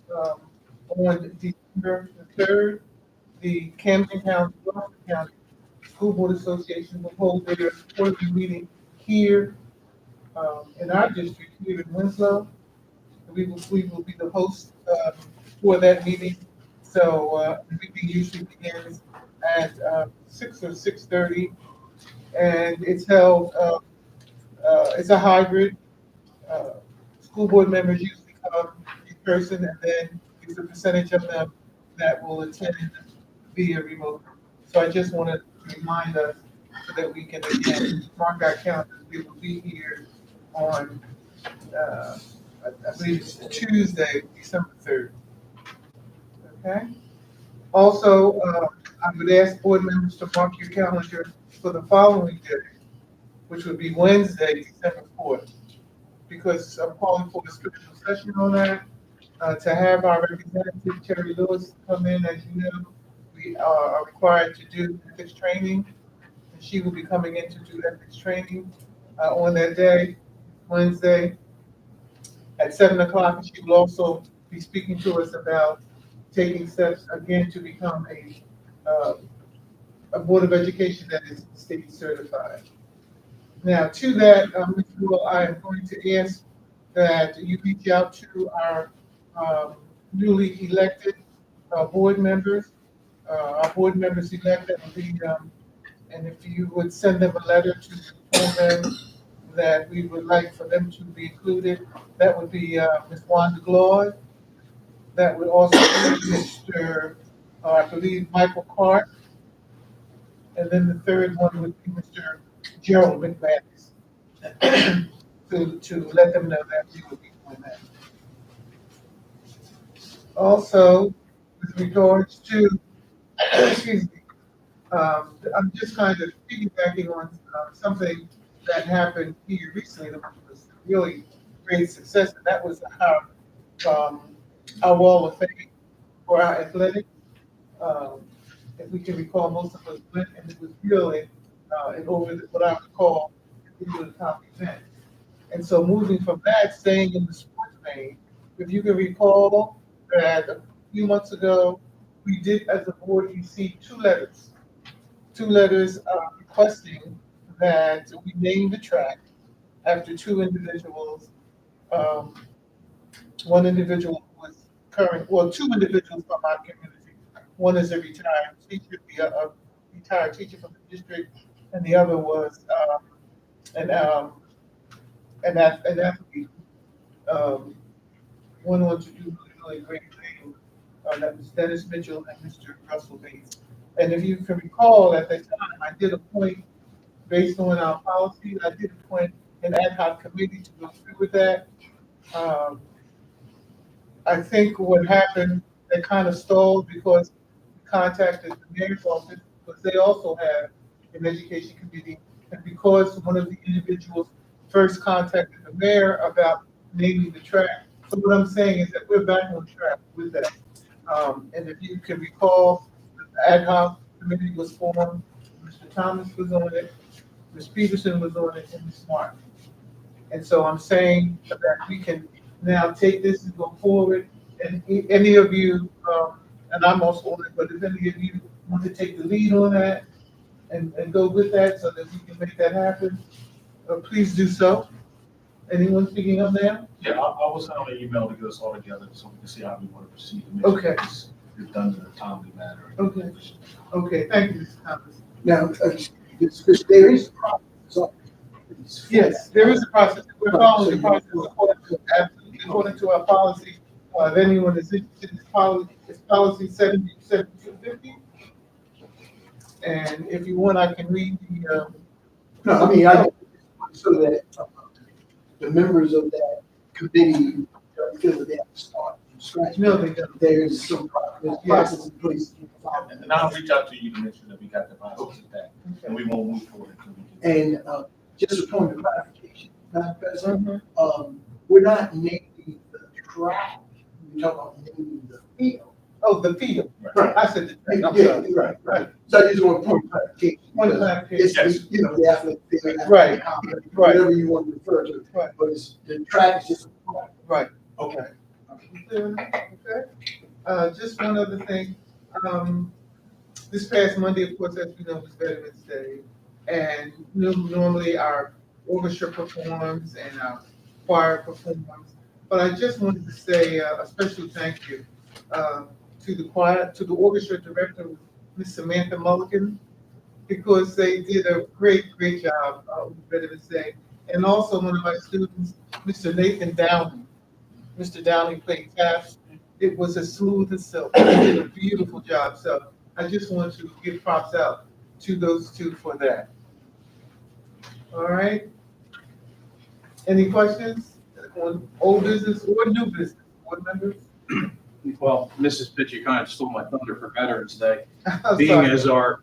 Speaker 1: on December the 3rd, the Camden County, Washington County School Board Association will hold their quarterly meeting here in our district, here in Winslow. We will be the host for that meeting. So the meeting usually begins at 6 or 6:30, and it's held. It's a hybrid. Uh, School board members usually come in person, and then there's a percentage of them that will attend via remote. So I just want to remind us so that we can again mark our calendars. We will be here on, I believe it's Tuesday, December 3rd. Okay? Also, I would ask board members to mark your calendar for the following day, which would be Wednesday, December 4th, because I'm calling for a special session on that, to have our representative, Terry Lewis, come in. As you know, we are required to do ethics training, and she will be coming in to do ethics training on that day, Wednesday, at 7 o'clock. And she will also be speaking to us about taking steps again to become a Board of Education that is state certified. Now, to that, Ms. Rule, I am going to ask that you reach out to our newly elected board members. Our board members elected will be, and if you would send them a letter to inform them that we would like for them to be included, that would be Ms. Wanda Gloyd. That would also be Mr. I believe Michael Clark. And then the third one would be Mr. Gerald McManus, to let them know that we will be doing that. Also, with regards to, excuse me, I'm just kind of piggybacking on something that happened here recently that was really great success, and that was our wall of fame for our athletics. If we can recall, most of us went, and it was really what I would call over the top event. And so moving from that, staying in the sports vein, if you can recall that a few months ago, we did as a board receive two letters requesting that we name the track after two individuals. One individual was two individuals from our community. One is a retired teacher, a retired teacher from the district, and the other was an athlete. One wanted to do really great things. That was Dennis Mitchell and Mr. Russell Bates. And if you can recall, at that time, I did appoint, based on our policy, I did appoint an ad hoc committee to go through with that. I think what happened, they kind of stalled because we contacted the mayor's office, because they also have an education committee. And because one of the individuals first contacted the mayor about naming the track. So what I'm saying is that we're back on track with that. And if you can recall, the ad hoc committee was formed. Mr. Thomas was on it, Ms. Peterson was on it, and Ms. Martin. And so I'm saying that we can now take this and go forward. And any of you, and I'm also on it, but if any of you want to take the lead on that and go with that so that we can make that happen, please do so. Anyone speaking up now?
Speaker 7: Yeah, I will send out an email to get us all together so we can see how we want to proceed.
Speaker 1: Okay.
Speaker 7: It's done in a timely manner.
Speaker 1: Okay. Okay, thank you, Mr. Thomas.
Speaker 11: Now, there is a process.
Speaker 1: Yes, there is a process. We're following the process according to our policy. If anyone is interested, it's policy 7250. And if you want, I can read the.
Speaker 11: No, I mean, so that the members of that committee feel that they have to start from scratch.
Speaker 1: No, they don't.
Speaker 11: There's some process in place.
Speaker 7: And I'll reach out to you to make sure that we got the process of that, and we won't move forward until we get.
Speaker 11: And just a point of clarification, Madam President, we're not naming the track, we're talking about naming the field.
Speaker 1: Oh, the field.
Speaker 11: Right.
Speaker 1: I said the track. I'm
Speaker 11: Yeah,
Speaker 1: sorry.
Speaker 11: right. So I just want to point of clarification.
Speaker 1: Point of clarification.
Speaker 11: It's, the, the athletic field,
Speaker 1: Right.
Speaker 11: whatever you want to refer to.
Speaker 1: Right.
Speaker 11: But it's, the track is just.
Speaker 1: Right.
Speaker 11: Okay.
Speaker 1: Okay. Just one other thing. This past Monday, of course, as you know, was Veterans Day. And normally our orchestra performs and our choir performs. But I just wanted to say a special thank you to the choir, to the orchestra director, Miss Samantha Mulligan, because they did a great job, better to say. And also one of my students, Mr. Nathan Downey. Mr. Downey played taps. It was as smooth as silk. They did a beautiful job. So I just want to give props out to those two for that. All right. Any questions on old business or new business, board members?
Speaker 3: Well, Mrs. Pitts, you kind of stole my thunder for Veterans Day,
Speaker 1: I'm
Speaker 3: being
Speaker 1: sorry.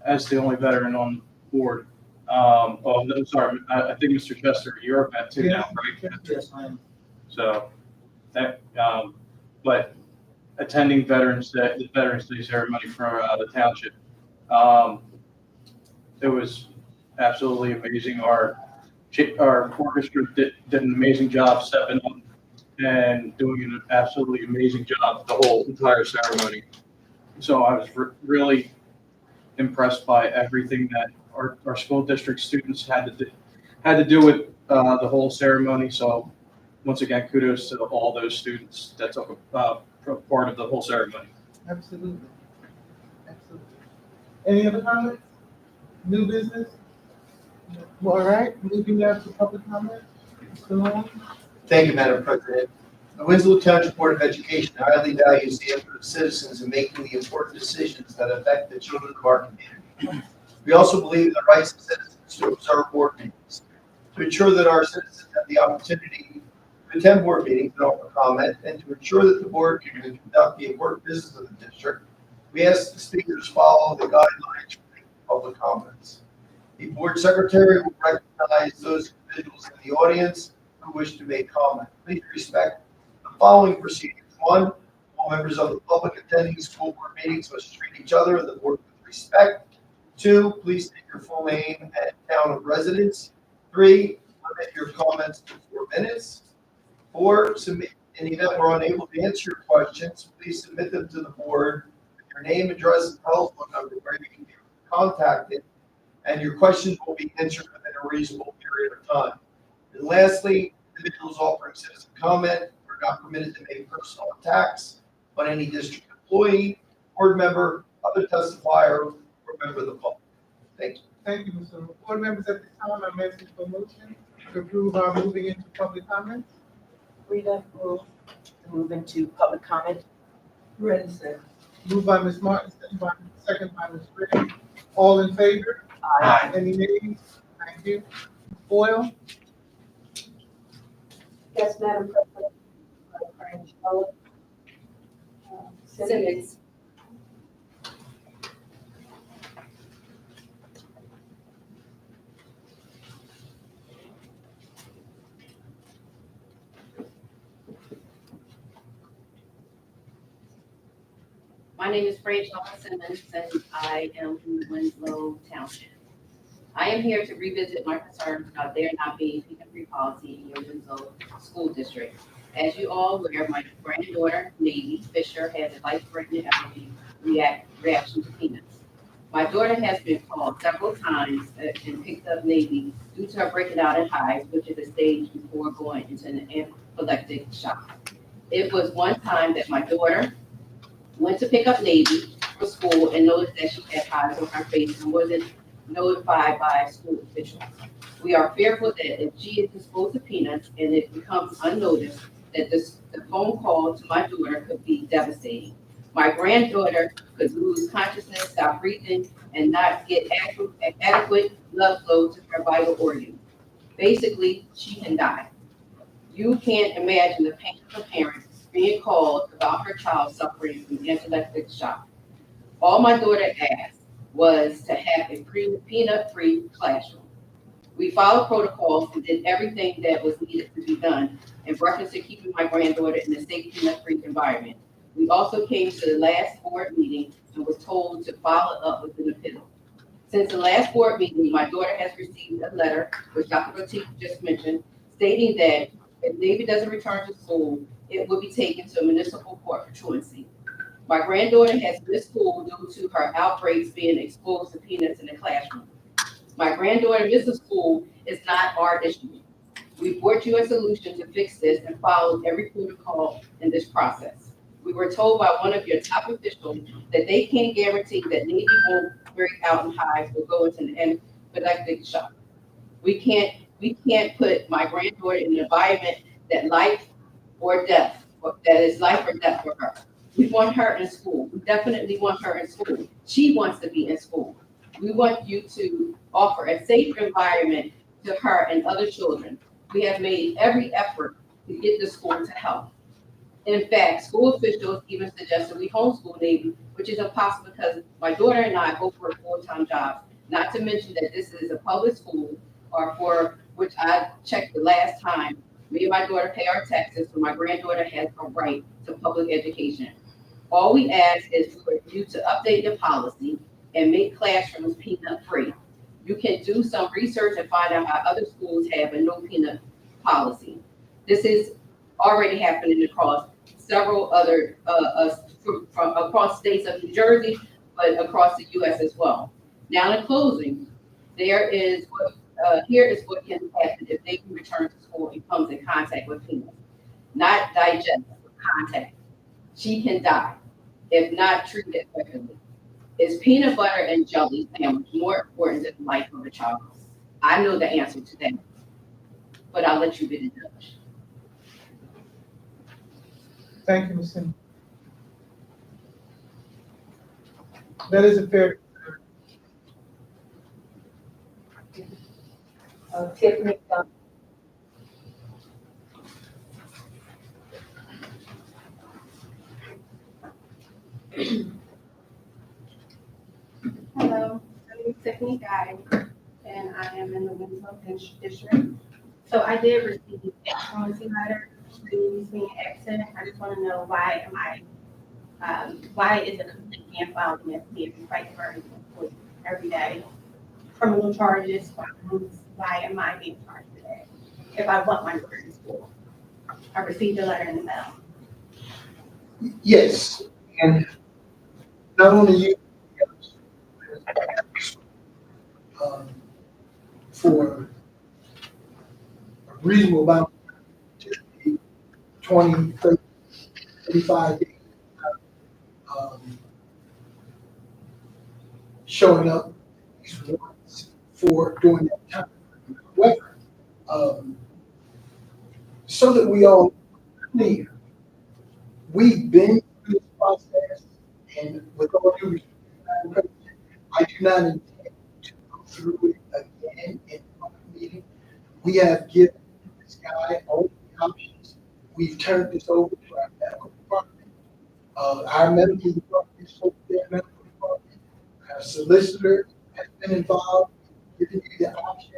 Speaker 3: as the only veteran on board. Oh, no, sorry, I think Mr. Chester, you're a vet too now, right?
Speaker 10: Yes, I am.
Speaker 3: So that, but attending Veterans Day, the Veterans Day ceremony for the township, it was absolutely amazing. Our orchestra did an amazing job stepping up and doing an absolutely amazing job the whole entire ceremony. So I was really impressed by everything that our school district students had to do with the whole ceremony. So once again, kudos to all those students that took a part of the whole ceremony.
Speaker 1: Absolutely. Absolutely. Any other comments? New business? All right, moving now to public comment. Mr. Long?
Speaker 4: Thank you, Madam President. The Winslow Township Board of Education highly values the input of citizens in making the important decisions that affect the children of our community. We also believe in the rights of citizens to observe board meetings. To ensure that our citizens have the opportunity to attend board meetings and offer comment, and to ensure that the board can conduct the important business of the district, we ask the speakers follow the guidelines for making public comments. The board secretary will recognize those individuals in the audience who wish to make comment. Please respect the following procedures. 1, all members of the public attending school board meetings must treat each other and the board with respect. 2, please state your full name and town of residence. 3, limit your comments to 4 minutes. 4, submit, in the event we're unable to answer your questions, please submit them to the board with your name, address, and telephone number where you can be contacted, and your questions will be answered within a reasonable period of time. And lastly, individuals offering citizen comment are not permitted to make personal attacks on any district employee, board member, other testifier, or member of the public. Thank you.
Speaker 1: Thank you, Mr. Long. Board members, at this time, I'm asking for a motion to approve our moving into public comments.
Speaker 6: Rita, move into public comment.
Speaker 10: Ready, sir.
Speaker 1: Moved by Ms. Martin, second by Ms. Ray. All in favor?
Speaker 6: Aye.
Speaker 1: Any nays? Thank you. Foil?
Speaker 2: Yes, Madam President. Simmons.
Speaker 13: My name is Rachel Simmons, and I am from Winslow Township. I am here to revisit my concerns about there not being peanut-free policy in your Winslow school district. As you all aware, my granddaughter, Navy Fisher, has a life-threatening allergy reaction to peanuts. My daughter has been called several times and picked up Navy due to her breaking out in hives, which is a stage before going into an anaphylactic shock. It was one time that my daughter went to pick up Navy for school and noticed that she had hives on her face and wasn't notified by school officials. We are fearful that if she is exposed to peanuts and it becomes unnoticed, that the phone call to my daughter could be devastating. My granddaughter could lose consciousness, stop breathing, and not get adequate blood flow to her vital organs. Basically, she can die. You can't imagine the pain of a parent being called about her child suffering from anaphylactic shock. All my daughter asked was to have a peanut-free classroom. We followed protocols and did everything that was needed to be done in reference to keeping my granddaughter in a safe peanut-free environment. We also came to the last board meeting and was told to follow up with an appeal. Since the last board meeting, my daughter has received a letter, which Dr. Latif just mentioned, stating that if Navy doesn't return to school, it will be taken to a municipal court for truancy. My granddaughter has missed school due to her outbreaks being exposed to peanuts in the classroom. My granddaughter missing school is not our issue. We brought you a solution to fix this and followed every protocol in this process. We were told by one of your top officials that they can't guarantee that Navy won't break out in hives or go into an anaphylactic shock. We can't put my granddaughter in an environment that that is life or death for her. We want her in school. We definitely want her in school. She wants to be in school. We want you to offer a safe environment to her and other children. We have made every effort to get the school to help. In fact, school officials even suggested we homeschool Navy, which is impossible because my daughter and I both work full-time jobs. Not to mention that this is a public school, or for which I checked the last time. Me and my daughter pay our taxes, so my granddaughter has a right to public education. All we ask is for you to update your policy and make classrooms peanut free. You can do some research and find out how other schools have a no peanut policy. This is already happening across several other, from across states of New Jersey, but across the US as well. Now in closing, here is what can happen if they can return to school and comes in contact with peanuts. Not digest, but contact. She can die if not treated effectively. Is peanut butter and jelly sandwich more important than the life of a child? I know the answer to that, but I'll let you be the judge.
Speaker 1: Thank you, Ms. Cindy. That is a fair.
Speaker 2: Tiffany,
Speaker 14: Hello, my name is Tiffany Guy, and I am in the Winslow District. So I did receive a truancy letter, please being absent. I just want to know why is a complete ban filed against me if you fight for every day? Criminal charges, why am I being charged today? If I want my daughter in school. I received a letter in the mail.
Speaker 11: Yes, and not only you, for a reasonable amount, 20, 30, 35 days, showing up once for during that time. However, so that we all clear, we've been through this process, and with all due respect, I do not intend to go through it again in our meeting. We have given this guy all the options. We've turned this over to our medical department. Our medical department is over their medical department. Our solicitor has been involved in giving you the option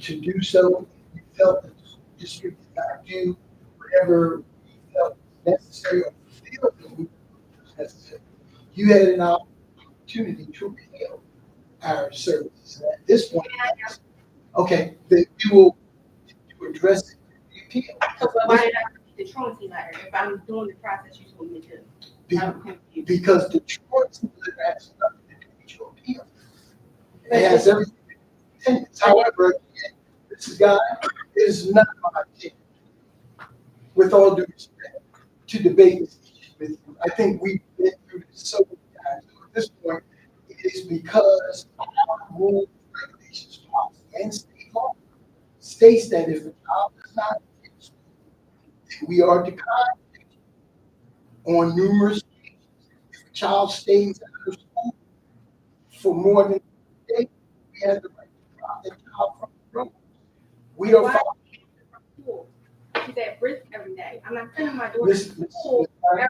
Speaker 11: to do so. We felt that the school district did not do whatever we felt necessary or feel that we was necessary. You had an opportunity to appeal our services. And at this point, okay, that we will address the appeal.
Speaker 14: So why did I receive the truancy letter if I'm doing the process you told me to do? I'm confused.
Speaker 11: Because the truancy letter has nothing to do with your appeal. It has everything to do with attendance. However, this guy is not my opinion, with all due respect, to debate this issue with you. I think we've been through this so many times. So at this point, it is because our rules, regulations, policy, and state law states that if a child does not attend school, then we are to contact on numerous occasions. If a child stays out of school for more than a day, we have the right to drop that child from the room. We are following.
Speaker 14: She's at risk every day. I'm not sending my daughter to school every day.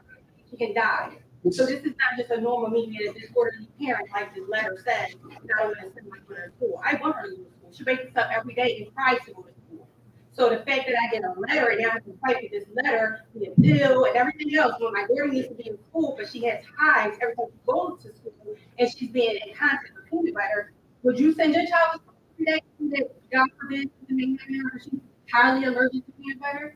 Speaker 14: She can die. So this is not just a normal meeting at a disorderly parent, like this letter said, that I'm going to send my daughter to school. I want her to go to school. She wakes up every day and cries to go to school. So the fact that I get a letter and now I have to fight with this letter, the appeal and everything else, when my daughter needs to be in school, but she has hives every time she goes to school and she's being in contact with peanut butter, would you send your child to school every day? God forbid, she's highly allergic to peanut butter?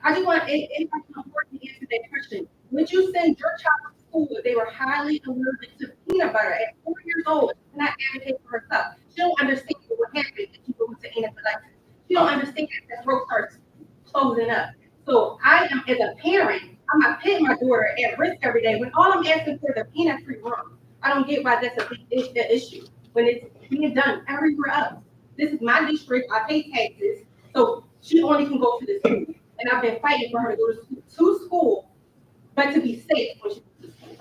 Speaker 14: I just want anybody to afford to answer that question. Would you send your child to school if they were highly allergic to peanut butter at 4 years old? She cannot advocate for herself. She don't understand what happened if she goes to anaphylactic. She You don't understand that road starts closing up. So I am, as a parent, I'm not putting my daughter at risk every day when all I'm asking for is a peanut-free room. I don't get why that's a big issue when it's being done everywhere else. This is my district, I pay taxes, so she only can go to the school. And I've been fighting for her to go to school, but to be safe when she goes to school.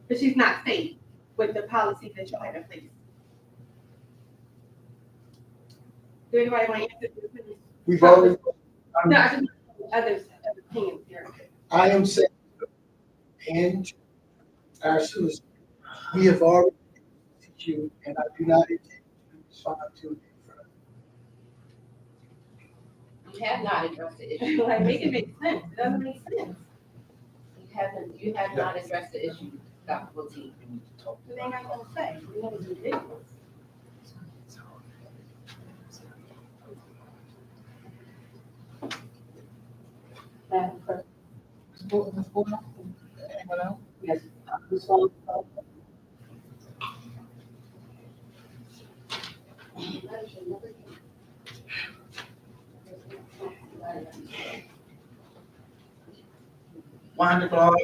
Speaker 14: But she's not safe with the policies that you have in place. Do anybody want to answer this?
Speaker 11: We've already,
Speaker 14: No, I just others' opinions here.
Speaker 11: I am saying, and our citizens, we have already asked you, and I do not intend to respond to it further.
Speaker 13: You have not addressed the issue.
Speaker 14: Like, make it make sense. It doesn't make sense.
Speaker 13: You have not addressed the issue, Dr. Boutique.
Speaker 14: They ain't got nothing to say. We know it's ridiculous.
Speaker 2: Madam President,
Speaker 1: Anyone else?
Speaker 2: yes, Ms. Long,
Speaker 10: Wanda Clark,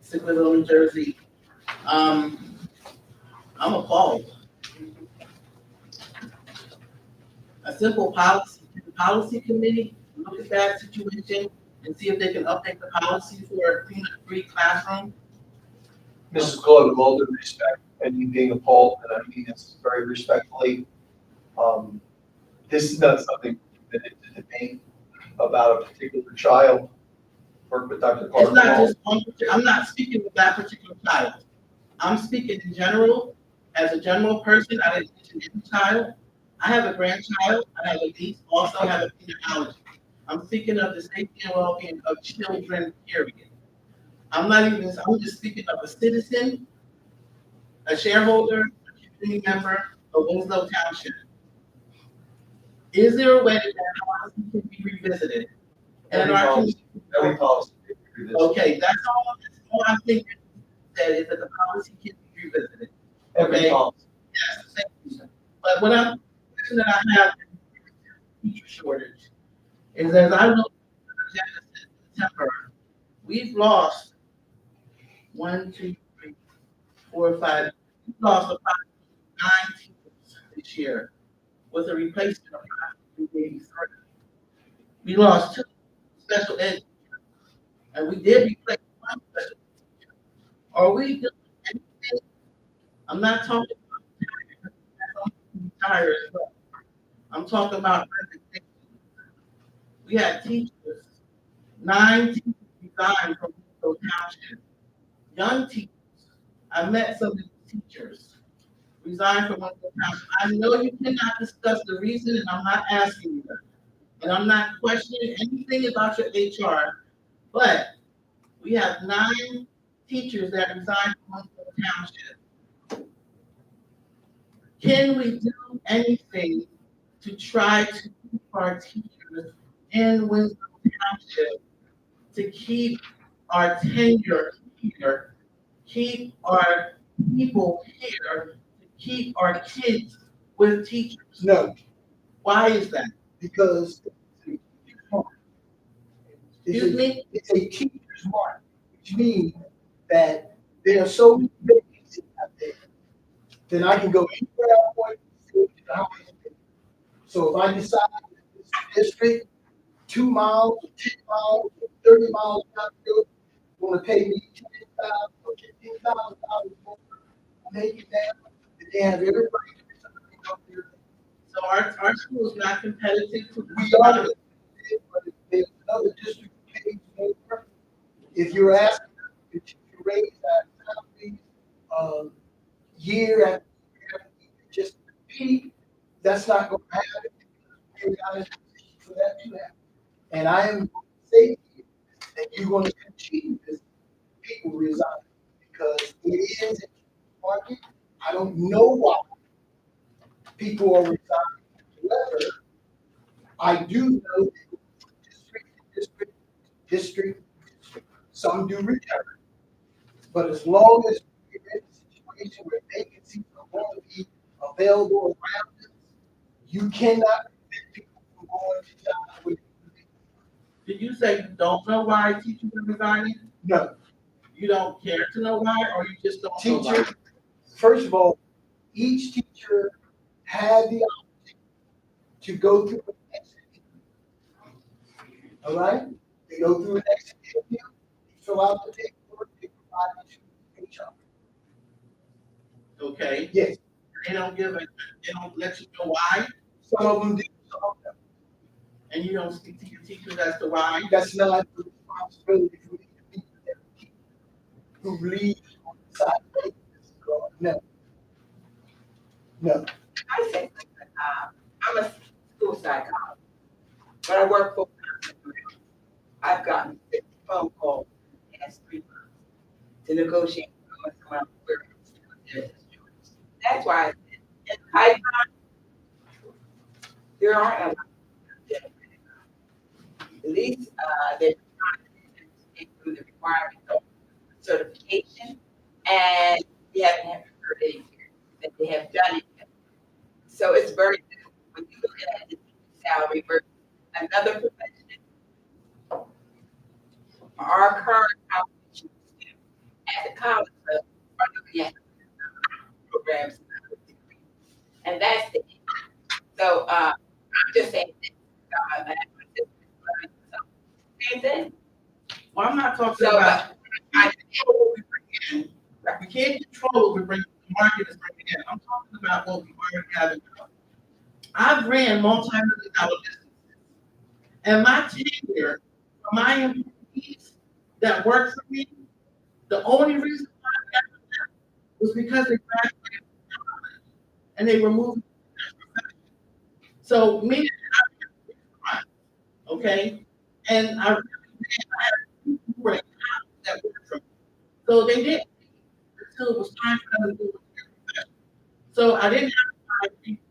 Speaker 10: Sicklerville, New Jersey. I'm appalled. A simple policy committee, look at that situation and see if they can update the policy for a peanut-free classroom.
Speaker 4: Mrs. Glover, with all due respect, and you being appalled, and I mean this very respectfully, this is not something that is a debate about a particular child. Work with Dr.
Speaker 10: It's
Speaker 4: Clark.
Speaker 10: not just one, I'm not speaking of that particular child. I'm speaking in general, as a general person, I didn't mention any child. I have a grandchild, I have a niece, also have a peanut allergy. I'm speaking of the safety and well-being of children, period. I'm just speaking of a citizen, a shareholder, a community member of Winslow Township. Is there a way that that policy can be revisited? And
Speaker 4: Every policy.
Speaker 10: okay, that's all I'm thinking, that is that the policy can be revisited.
Speaker 4: Every
Speaker 10: Okay?
Speaker 4: policy.
Speaker 10: Yes, thank you. But what I'm, the question that I have is teacher shortage, is as I look at the agenda since September, we've lost 1, 2, 3, 4, 5, we've lost about 9 teachers this year with a replacement of 583. We lost 2 special ed teachers, and we did replace 1 special ed teacher. Are we doing anything? I'm not talking about retired as well. I'm talking about resignation. We had teachers, 9 teachers resigned from Winslow Township. Young teachers, I met some of these teachers, resigned from Winslow Township. I know you cannot discuss the reason, and I'm not asking you that. And I'm not questioning anything about your HR, but we have 9 teachers that resigned from Winslow Township. Can we do anything to try to keep our teachers in Winslow Township, to keep our tenure here, keep our people here, to keep our kids with teachers?
Speaker 11: No,
Speaker 10: Why is that?
Speaker 11: because
Speaker 10: Excuse me?
Speaker 11: It's a teacher's market, which means that there are so many vacancies out there. Then I can go anywhere I want to see the highest bid. So if I decide that this district, 2 miles, or 10 miles, or 30 miles down the road, want to pay me $10,000 or $15,000 more, make it down, and they have everybody up there.
Speaker 10: So our school is not competitive.
Speaker 11: We are, but if there's another district that pays more, if you're asking them to raise that salary, year after year, just repeat, that's not going to happen. You're not in a position for that to happen. And I am saying to you that you're going to continue this, people resign, because it is a market. I don't know why people are resigning. However, I do know that district, some do return. But as long as we're in a situation where vacancies are going to be available around us, you cannot prevent on to jobs with.
Speaker 10: Did you say you don't know why teachers are resigning?
Speaker 11: No,
Speaker 10: You don't care to know why, or you just don't know why?
Speaker 11: teacher, first of all, each teacher had the opportunity to go through an exit interview. All right? They go through an exit interview, fill out the paperwork, they provide it to HR.
Speaker 10: Okay,
Speaker 11: Yes,
Speaker 10: they don't they don't let you know why,
Speaker 11: some of them do, some of them.
Speaker 10: and you don't speak to your teachers as to why.
Speaker 11: That's not the responsibility for me to be there. Who leave on the side of the road. No. No.
Speaker 8: I say, I'm a school psychologist, but I work full time. I've gotten 50 phone calls in the past 3 months to negotiate with someone where their districts. That's why I said, in the pipeline, there aren't a lot of them. At least they're trying to get through the requirements of certification, and we haven't heard anything that they have done it yet. So it's very difficult when you look at the salary versus another profession. Our current outreach at the college level are looking at programs and that's the so I'm just saying same thing.
Speaker 10: Well, I'm not talking
Speaker 8: So
Speaker 10: about,
Speaker 8: I
Speaker 10: control what we bring in. We can't control what we bring, the market is bringing in. I'm talking about what we already have in common. I've ran multi-million dollar businesses, and my tenure for my employees that work for me, the only reason why I got them was because they graduated from college and they were moving to their profession. So me, okay, and I really had people who were in college that worked for me. So they didn't until it was time for them to do their profession. So I didn't have to hire people.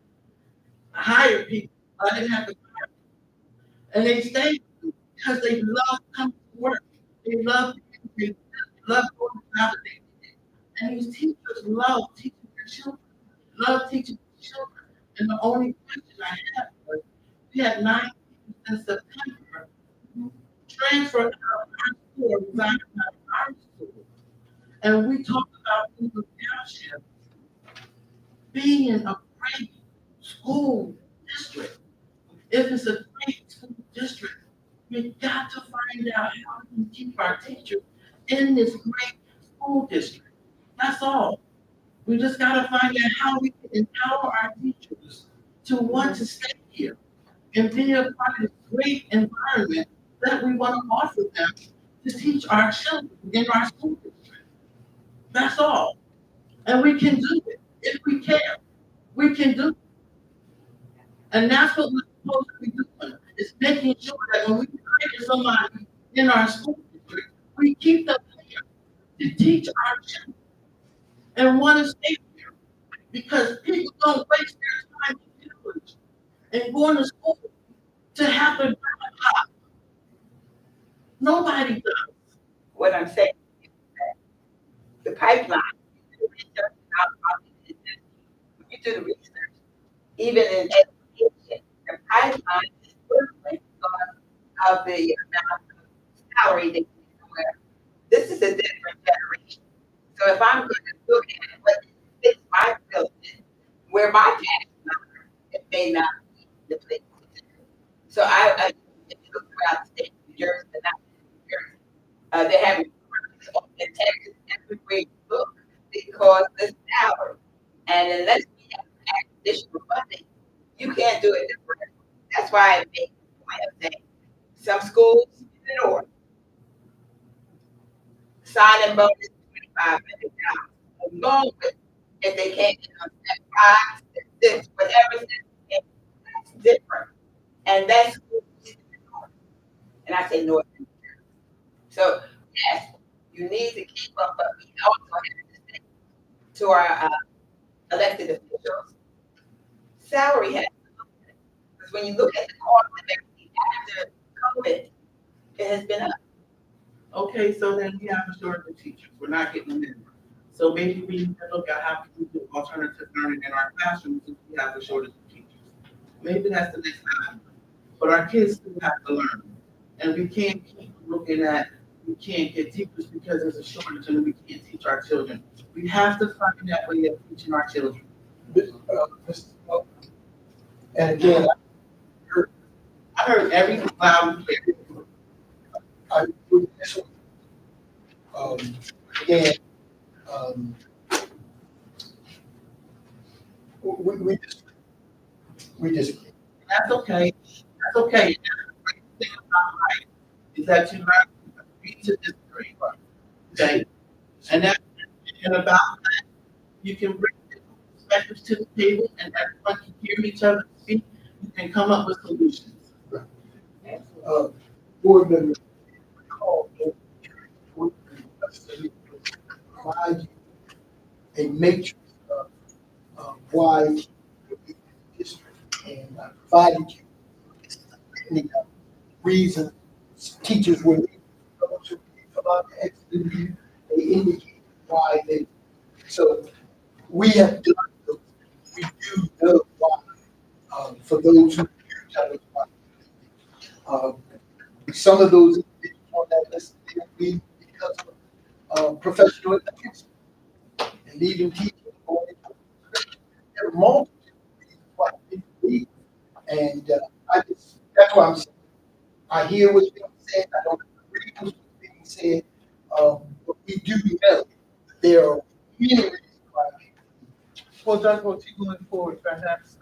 Speaker 10: I hired people. I didn't have to fire people. And they stayed because they love coming to work. They love going to job that they did. And these teachers love teaching their children, love teaching their children. And the only question I had was, we had 9 teachers in September who transferred out of our school, resigned out of our school. And we talked about Winslow Township being a great school district. If it's a great school district, we got to find out how we keep our teachers in this great school district. That's all. We just got to find out how we can empower our teachers to want to stay here and be a part of this great environment that we want to offer them to teach our children in our school district. That's all. And we can do it if we care. We can do it. And that's what we're supposed to be doing, is making sure that when we hire somebody in our school district, we keep them here to teach our children and want to stay here. Because people don't waste their time in college and going to school to have to drive a car. Nobody does.
Speaker 8: what I'm saying is that the pipeline, the research, when you do the research, even in education, the pipeline is working because of the amount of salary they get somewhere. This is a different generation. So if I'm going to look at what fits my building, where my tax number, it may not be the place. So I if you look throughout the state of New Jersey, but not New Jersey, they're having in Texas everywhere you look because the salary. And unless we have additional funding, you can't do it different. That's why I make the point of saying some schools in the north signing bonus $2,500 along with if they can't get on step 5, step 6, whatever step, that's different. And that's schools in the north. And I say north. So yes, you need to keep up, but we also have to say to our elected officials, salary has to look at it. Because when you look at the cost of everything after COVID, it has been up.
Speaker 10: Okay, so then we have a shortage of teachers. We're not getting them in. So maybe we need to look at how can we do alternative learning in our classrooms if we have a shortage of teachers. Maybe that's the next time. but our kids still have to learn. And we can't keep looking at, we can't get teachers because there's a shortage and we can't teach our children. We have to find that way of teaching our children.
Speaker 11: Mr. Butler. And again,
Speaker 10: I heard everything loud and clear.
Speaker 11: I would this one. Again, we disagree.
Speaker 10: That's okay. That's okay. The great thing about life is that you learn to agree to disagree. Okay? And that, and about that, you can bring different perspectives to the table and everyone can hear each other speak. You can come up with solutions.
Speaker 11: Board members call provide you a matrix of why the district and provided you many reasons teachers were leaving. Those who come out to exit, they indicate why they. So we have done those. We do know why. For those who do tell us why. Some of those individuals on that list they leave because of professional advancement and leaving teaching. There are multiple reasons why people leave, and that's why I'm saying I hear what's being said. I don't agree with what's being said, but we do know that there are many reasons why people.
Speaker 1: Well, Dr. Ortiz, going forward, perhaps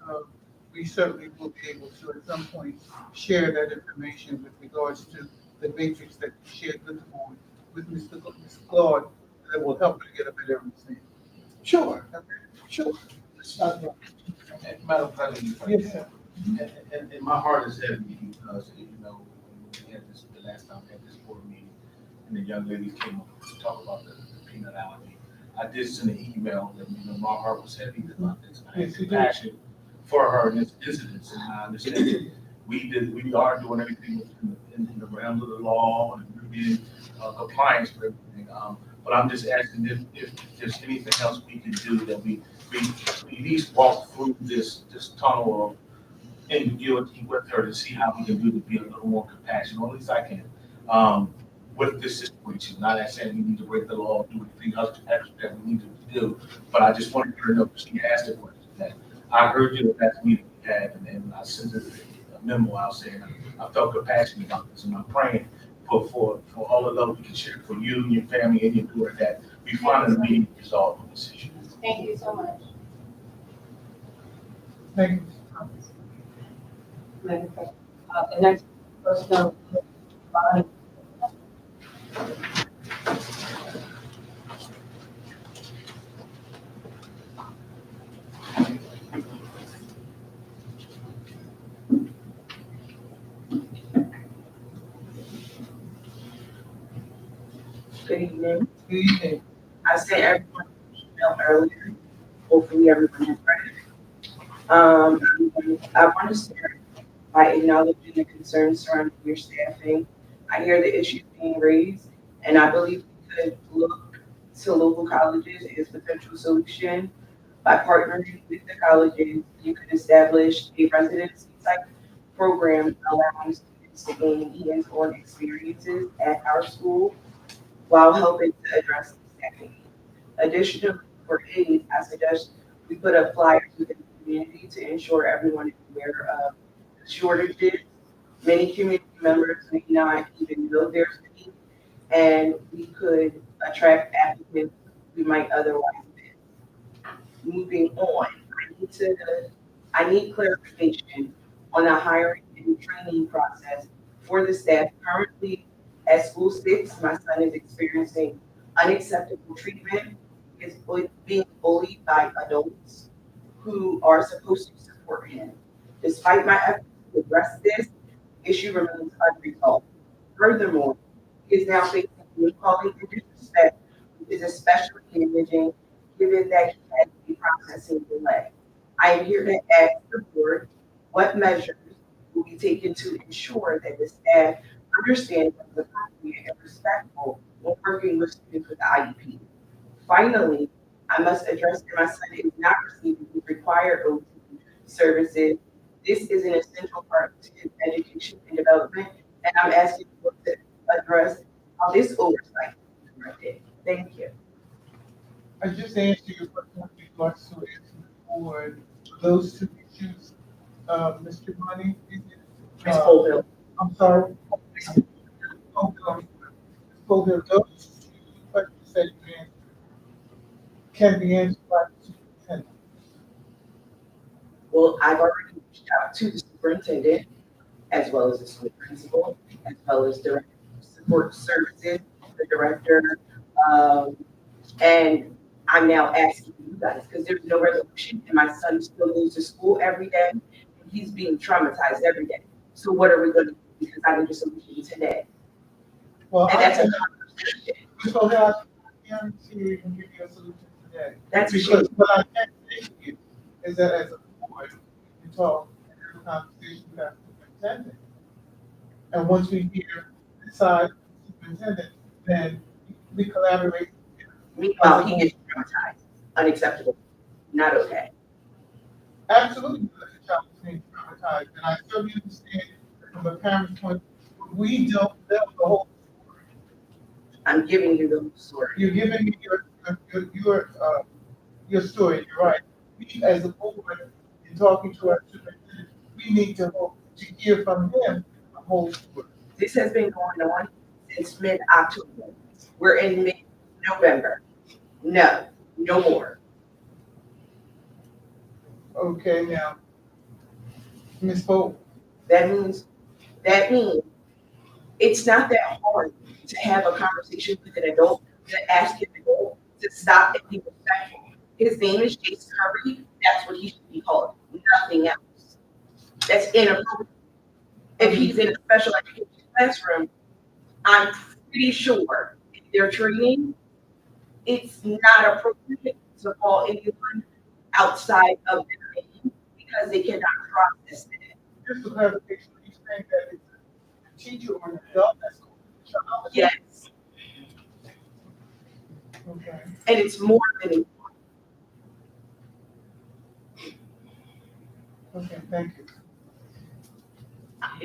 Speaker 1: we certainly will be able to at some point share that information with regards to the matrix that you shared with the board, with Mr. Claude, that will help you get a better understanding.
Speaker 11: Sure, sure. It's not wrong.
Speaker 7: Madam President.
Speaker 1: Yes, sir.
Speaker 7: And my heart is heavy because, you know, when we had this, the last time we had this board meeting, and the young ladies came up to talk about the peanut allergy. I did send an email that, you know, my heart was heavy about this. I had compassion for her in this incident, and I understand that we are doing everything in the realms of the law, and we're being compliance for everything. But I'm just asking if there's anything else we can do that we at least walk through this tunnel of ambiguity with her to see how we can do to be a little more compassionate, or at least I can, with this situation. Not that saying we need to break the law, do anything else extra that we need to do, but I just wanted her to know, she asked the question that I heard you at that meeting we had, and I sent her a memo out saying I felt compassionate about this, and I'm praying for all the love we can share for you and your family and your daughter, that we find a meeting to resolve this issue.
Speaker 13: Thank you so much.
Speaker 1: Thank you.
Speaker 2: The next person, Bonnie.
Speaker 8: Good evening.
Speaker 1: Good evening.
Speaker 8: I sent everyone an email earlier. Hopefully everyone has read it. I want to start by acknowledging the concerns surrounding your staffing. I hear the issues being raised, and I believe we could look to local colleges as a potential solution. By partnering with the colleges, you could establish a residency type program allowing students to gain hands-on experiences at our school while helping to address the staffing. Additionally, for aid, I suggest we put up flyers within the community to ensure everyone is aware of shortages. Many community members may not even know there's a need, and we could attract applicants we might otherwise miss. Moving on, I need clarification on the hiring and training process for the staff. Currently at school 6, my son is experiencing unacceptable treatment, is being bullied by adults who are supposed to support him. Despite my efforts to address this, issue remains unresolved. Furthermore, he is now facing name calling and disrespect, which is especially damaging given that he had a processing delay. I am here to ask the board what measures will be taken to ensure that the staff understand what is appropriate and respectful when working with students with IEP. Finally, I must address that my son is not receiving the required OT services This is an essential part to his education and development, and I'm asking you to address how this oversight is corrected. Thank you.
Speaker 1: I just answered your question with regards to answering the board. Those two issues, Mr. Money, is it?
Speaker 8: Ms. Colville.
Speaker 1: I'm sorry. Colville, Colville, those two questions that you answered can be answered by the superintendent.
Speaker 8: Well, I've already reached out to the superintendent, as well as the school principal, as well as director of support services, the director, and I'm now asking you guys, because there's no resolution, and my son still goes to school every day, and he's being traumatized every day. So what are we gonna do? Because I need a solution today.
Speaker 1: Well,
Speaker 8: And
Speaker 1: I
Speaker 8: that's a
Speaker 1: can,
Speaker 8: conversation.
Speaker 1: so I guarantee we can give you a solution today.
Speaker 8: That's
Speaker 1: Because what I can say to you is that as a board, we talk, and have a conversation with our superintendent. And once we hear the side of the superintendent, then we collaborate.
Speaker 8: Meanwhile, he gets traumatized. Unacceptable. Not okay.
Speaker 1: Absolutely, the child is being traumatized, and I certainly understand that from a parent's point, we don't know the whole story.
Speaker 8: I'm giving you the story.
Speaker 1: You're giving me your story, you're right. We as a board, in talking to our superintendent, we need to hear from him the whole story.
Speaker 8: This has been going on since mid-October. We're in mid-November. No, no more.
Speaker 1: Okay, now, Ms. Pope,
Speaker 8: That means it's not that hard to have a conversation with an adult, to ask an adult to stop and be respectful. His name is Jason Curry. That's what he should be called. Nothing else. That's inappropriate. If he's in a special education classroom, I'm pretty sure if they're training, it's not appropriate to call anyone outside of their name because they cannot process it.
Speaker 1: just for clarification, are you saying that it's a teacher or an adult that's going to the child?
Speaker 8: Yes,
Speaker 1: Okay.
Speaker 8: and it's more than
Speaker 1: Okay, thank you.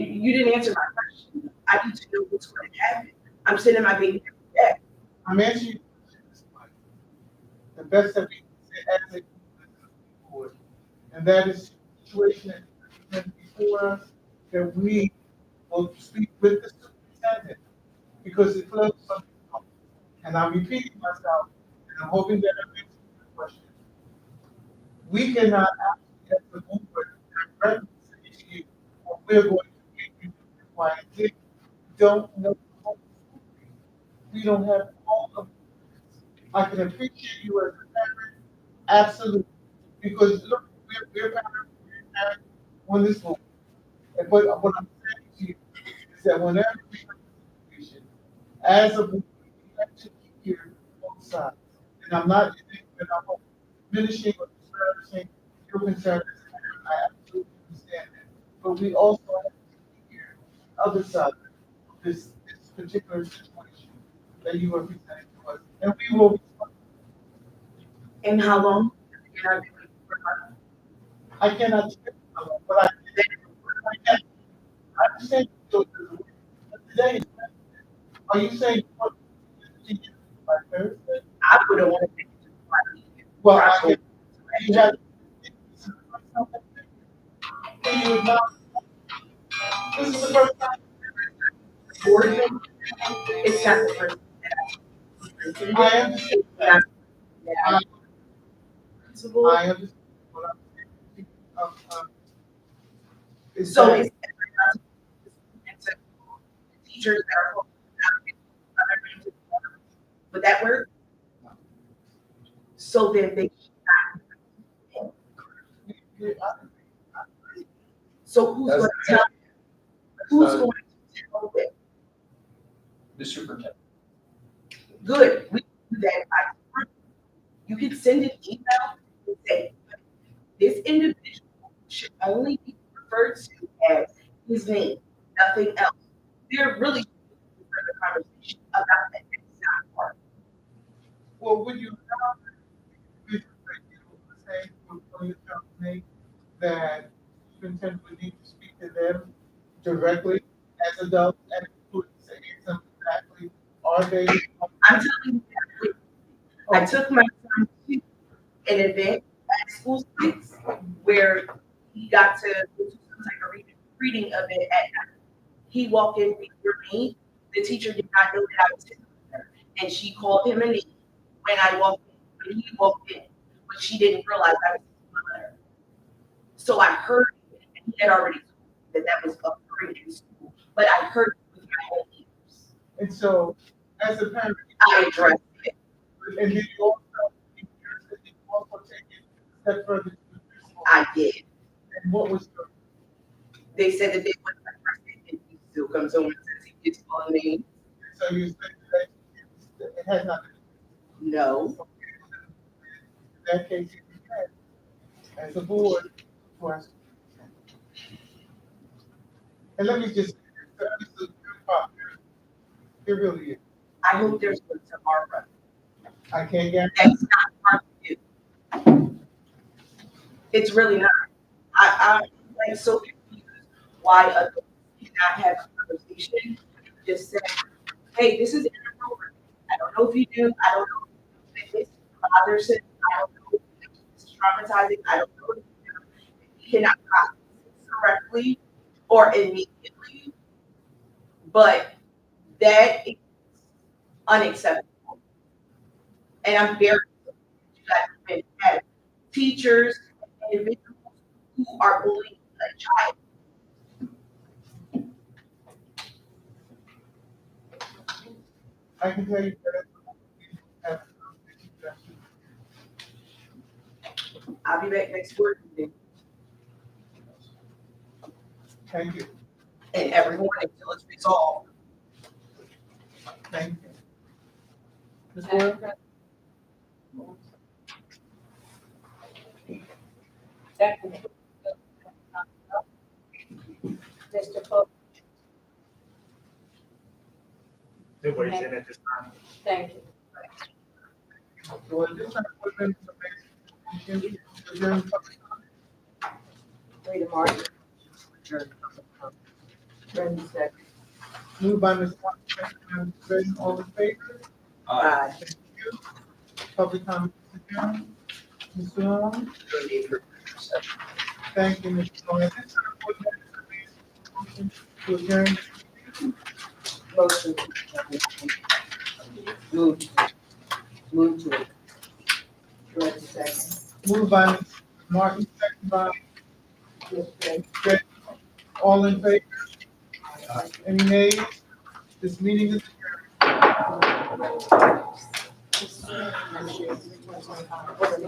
Speaker 8: you didn't answer my question. I need to know what's going to happen. I'm sending my baby every day.
Speaker 1: I'm answering you this way. The best that we can say as a board, and that is the situation that is presented before us, that we will speak with the superintendent, because it flows from the top. And I'm repeating myself, and I'm hoping that I'm answering your question. We cannot actually, as the board, directly say to you, what we're going to give you, Y, and Z. We don't know the whole story. We don't have all of it. I can appreciate you as a parent, absolutely, because look, we're parents on this board. And what I'm saying to you is that whenever we have a situation, as a board, we have to hear both sides. And I'm not diminishing or disparaging your concern as a parent. I absolutely understand that. But we also have to hear the other side of this particular situation that you are presenting to us. And we will respond.
Speaker 8: And how long?
Speaker 1: I cannot tell you how long, but I can. I understand you today. Are you saying you want to continue by Thursday?
Speaker 8: I would have wanted to do
Speaker 1: Well, I can. You have. Can you acknowledge? This is the first time.
Speaker 8: It's not the first.
Speaker 1: I understand that. I understand what I'm saying. Is
Speaker 8: So
Speaker 1: that-
Speaker 8: it's teachers that are would that work? So then they so who's going to tell? Who's going to tell them?
Speaker 3: The superintendent.
Speaker 8: Good. We do that. You can send an email and say, this individual should only be referred to as his name, nothing else. There really should be further conversation about that. It's not part.
Speaker 1: Well, would you say that superintendent would need to speak to them directly as adults and students and answer exactly, are they?
Speaker 15: I'm telling you, I took my son to an event at school six where he got to do some type of reading event at night. He walked in before me. The teacher did not know that I was his mother, and she called him a name when I walked in, when he walked in, but she didn't realize I was his mother. So I heard it, and he had already told me that that was occurring in school, but I heard it with my own ears.
Speaker 1: And so, as a parent,
Speaker 15: I addressed it.
Speaker 1: and did you also take it a step further to the principal?
Speaker 15: I did.
Speaker 1: And what was the,
Speaker 15: They said that they wouldn't address it, and he still comes home and says he gets calling names.
Speaker 1: so you said that it had not been.
Speaker 15: No.
Speaker 1: In that case, you had, as a board, question. And let me just, this is your part. It really is.
Speaker 15: I hope there's one tomorrow.
Speaker 1: I can't guarantee.
Speaker 15: That's not part of you. It's really not. I'm like so confused why adults cannot have a conversation. Just say, hey, this is inappropriate. I don't know if you do. I don't know if this bothers him. I don't know if it's traumatizing. I don't know if you do. If you cannot process it correctly or immediately. But that is unacceptable. And I'm very that have teachers and individuals who are bullying a child.
Speaker 1: I can tell you that.
Speaker 15: I'll be back next work meeting.
Speaker 1: Thank you.
Speaker 15: And every morning until it's resolved.
Speaker 1: Thank you. Ms. Boyle?
Speaker 6: Mr. Pope,
Speaker 7: Nobody's in at this time.
Speaker 6: thank you.
Speaker 1: So at this time, we're going to adjourn public comment.
Speaker 6: Rita Martin. Brenda second.
Speaker 1: Moved by Ms. Martin, second by Ms. Green, all in favor?
Speaker 6: Aye.
Speaker 1: Thank you. Public comment is adjourned. Ms. Long?
Speaker 4: No need for
Speaker 1: Thank you, Mr. Long. At this time, board members, to adjourn.
Speaker 6: Motion. Move to it. Brenda second.
Speaker 1: Moved by Ms. Martin, second by
Speaker 6: Ms. Gray.
Speaker 1: Green. All in favor? Any nays? This meeting is adjourned.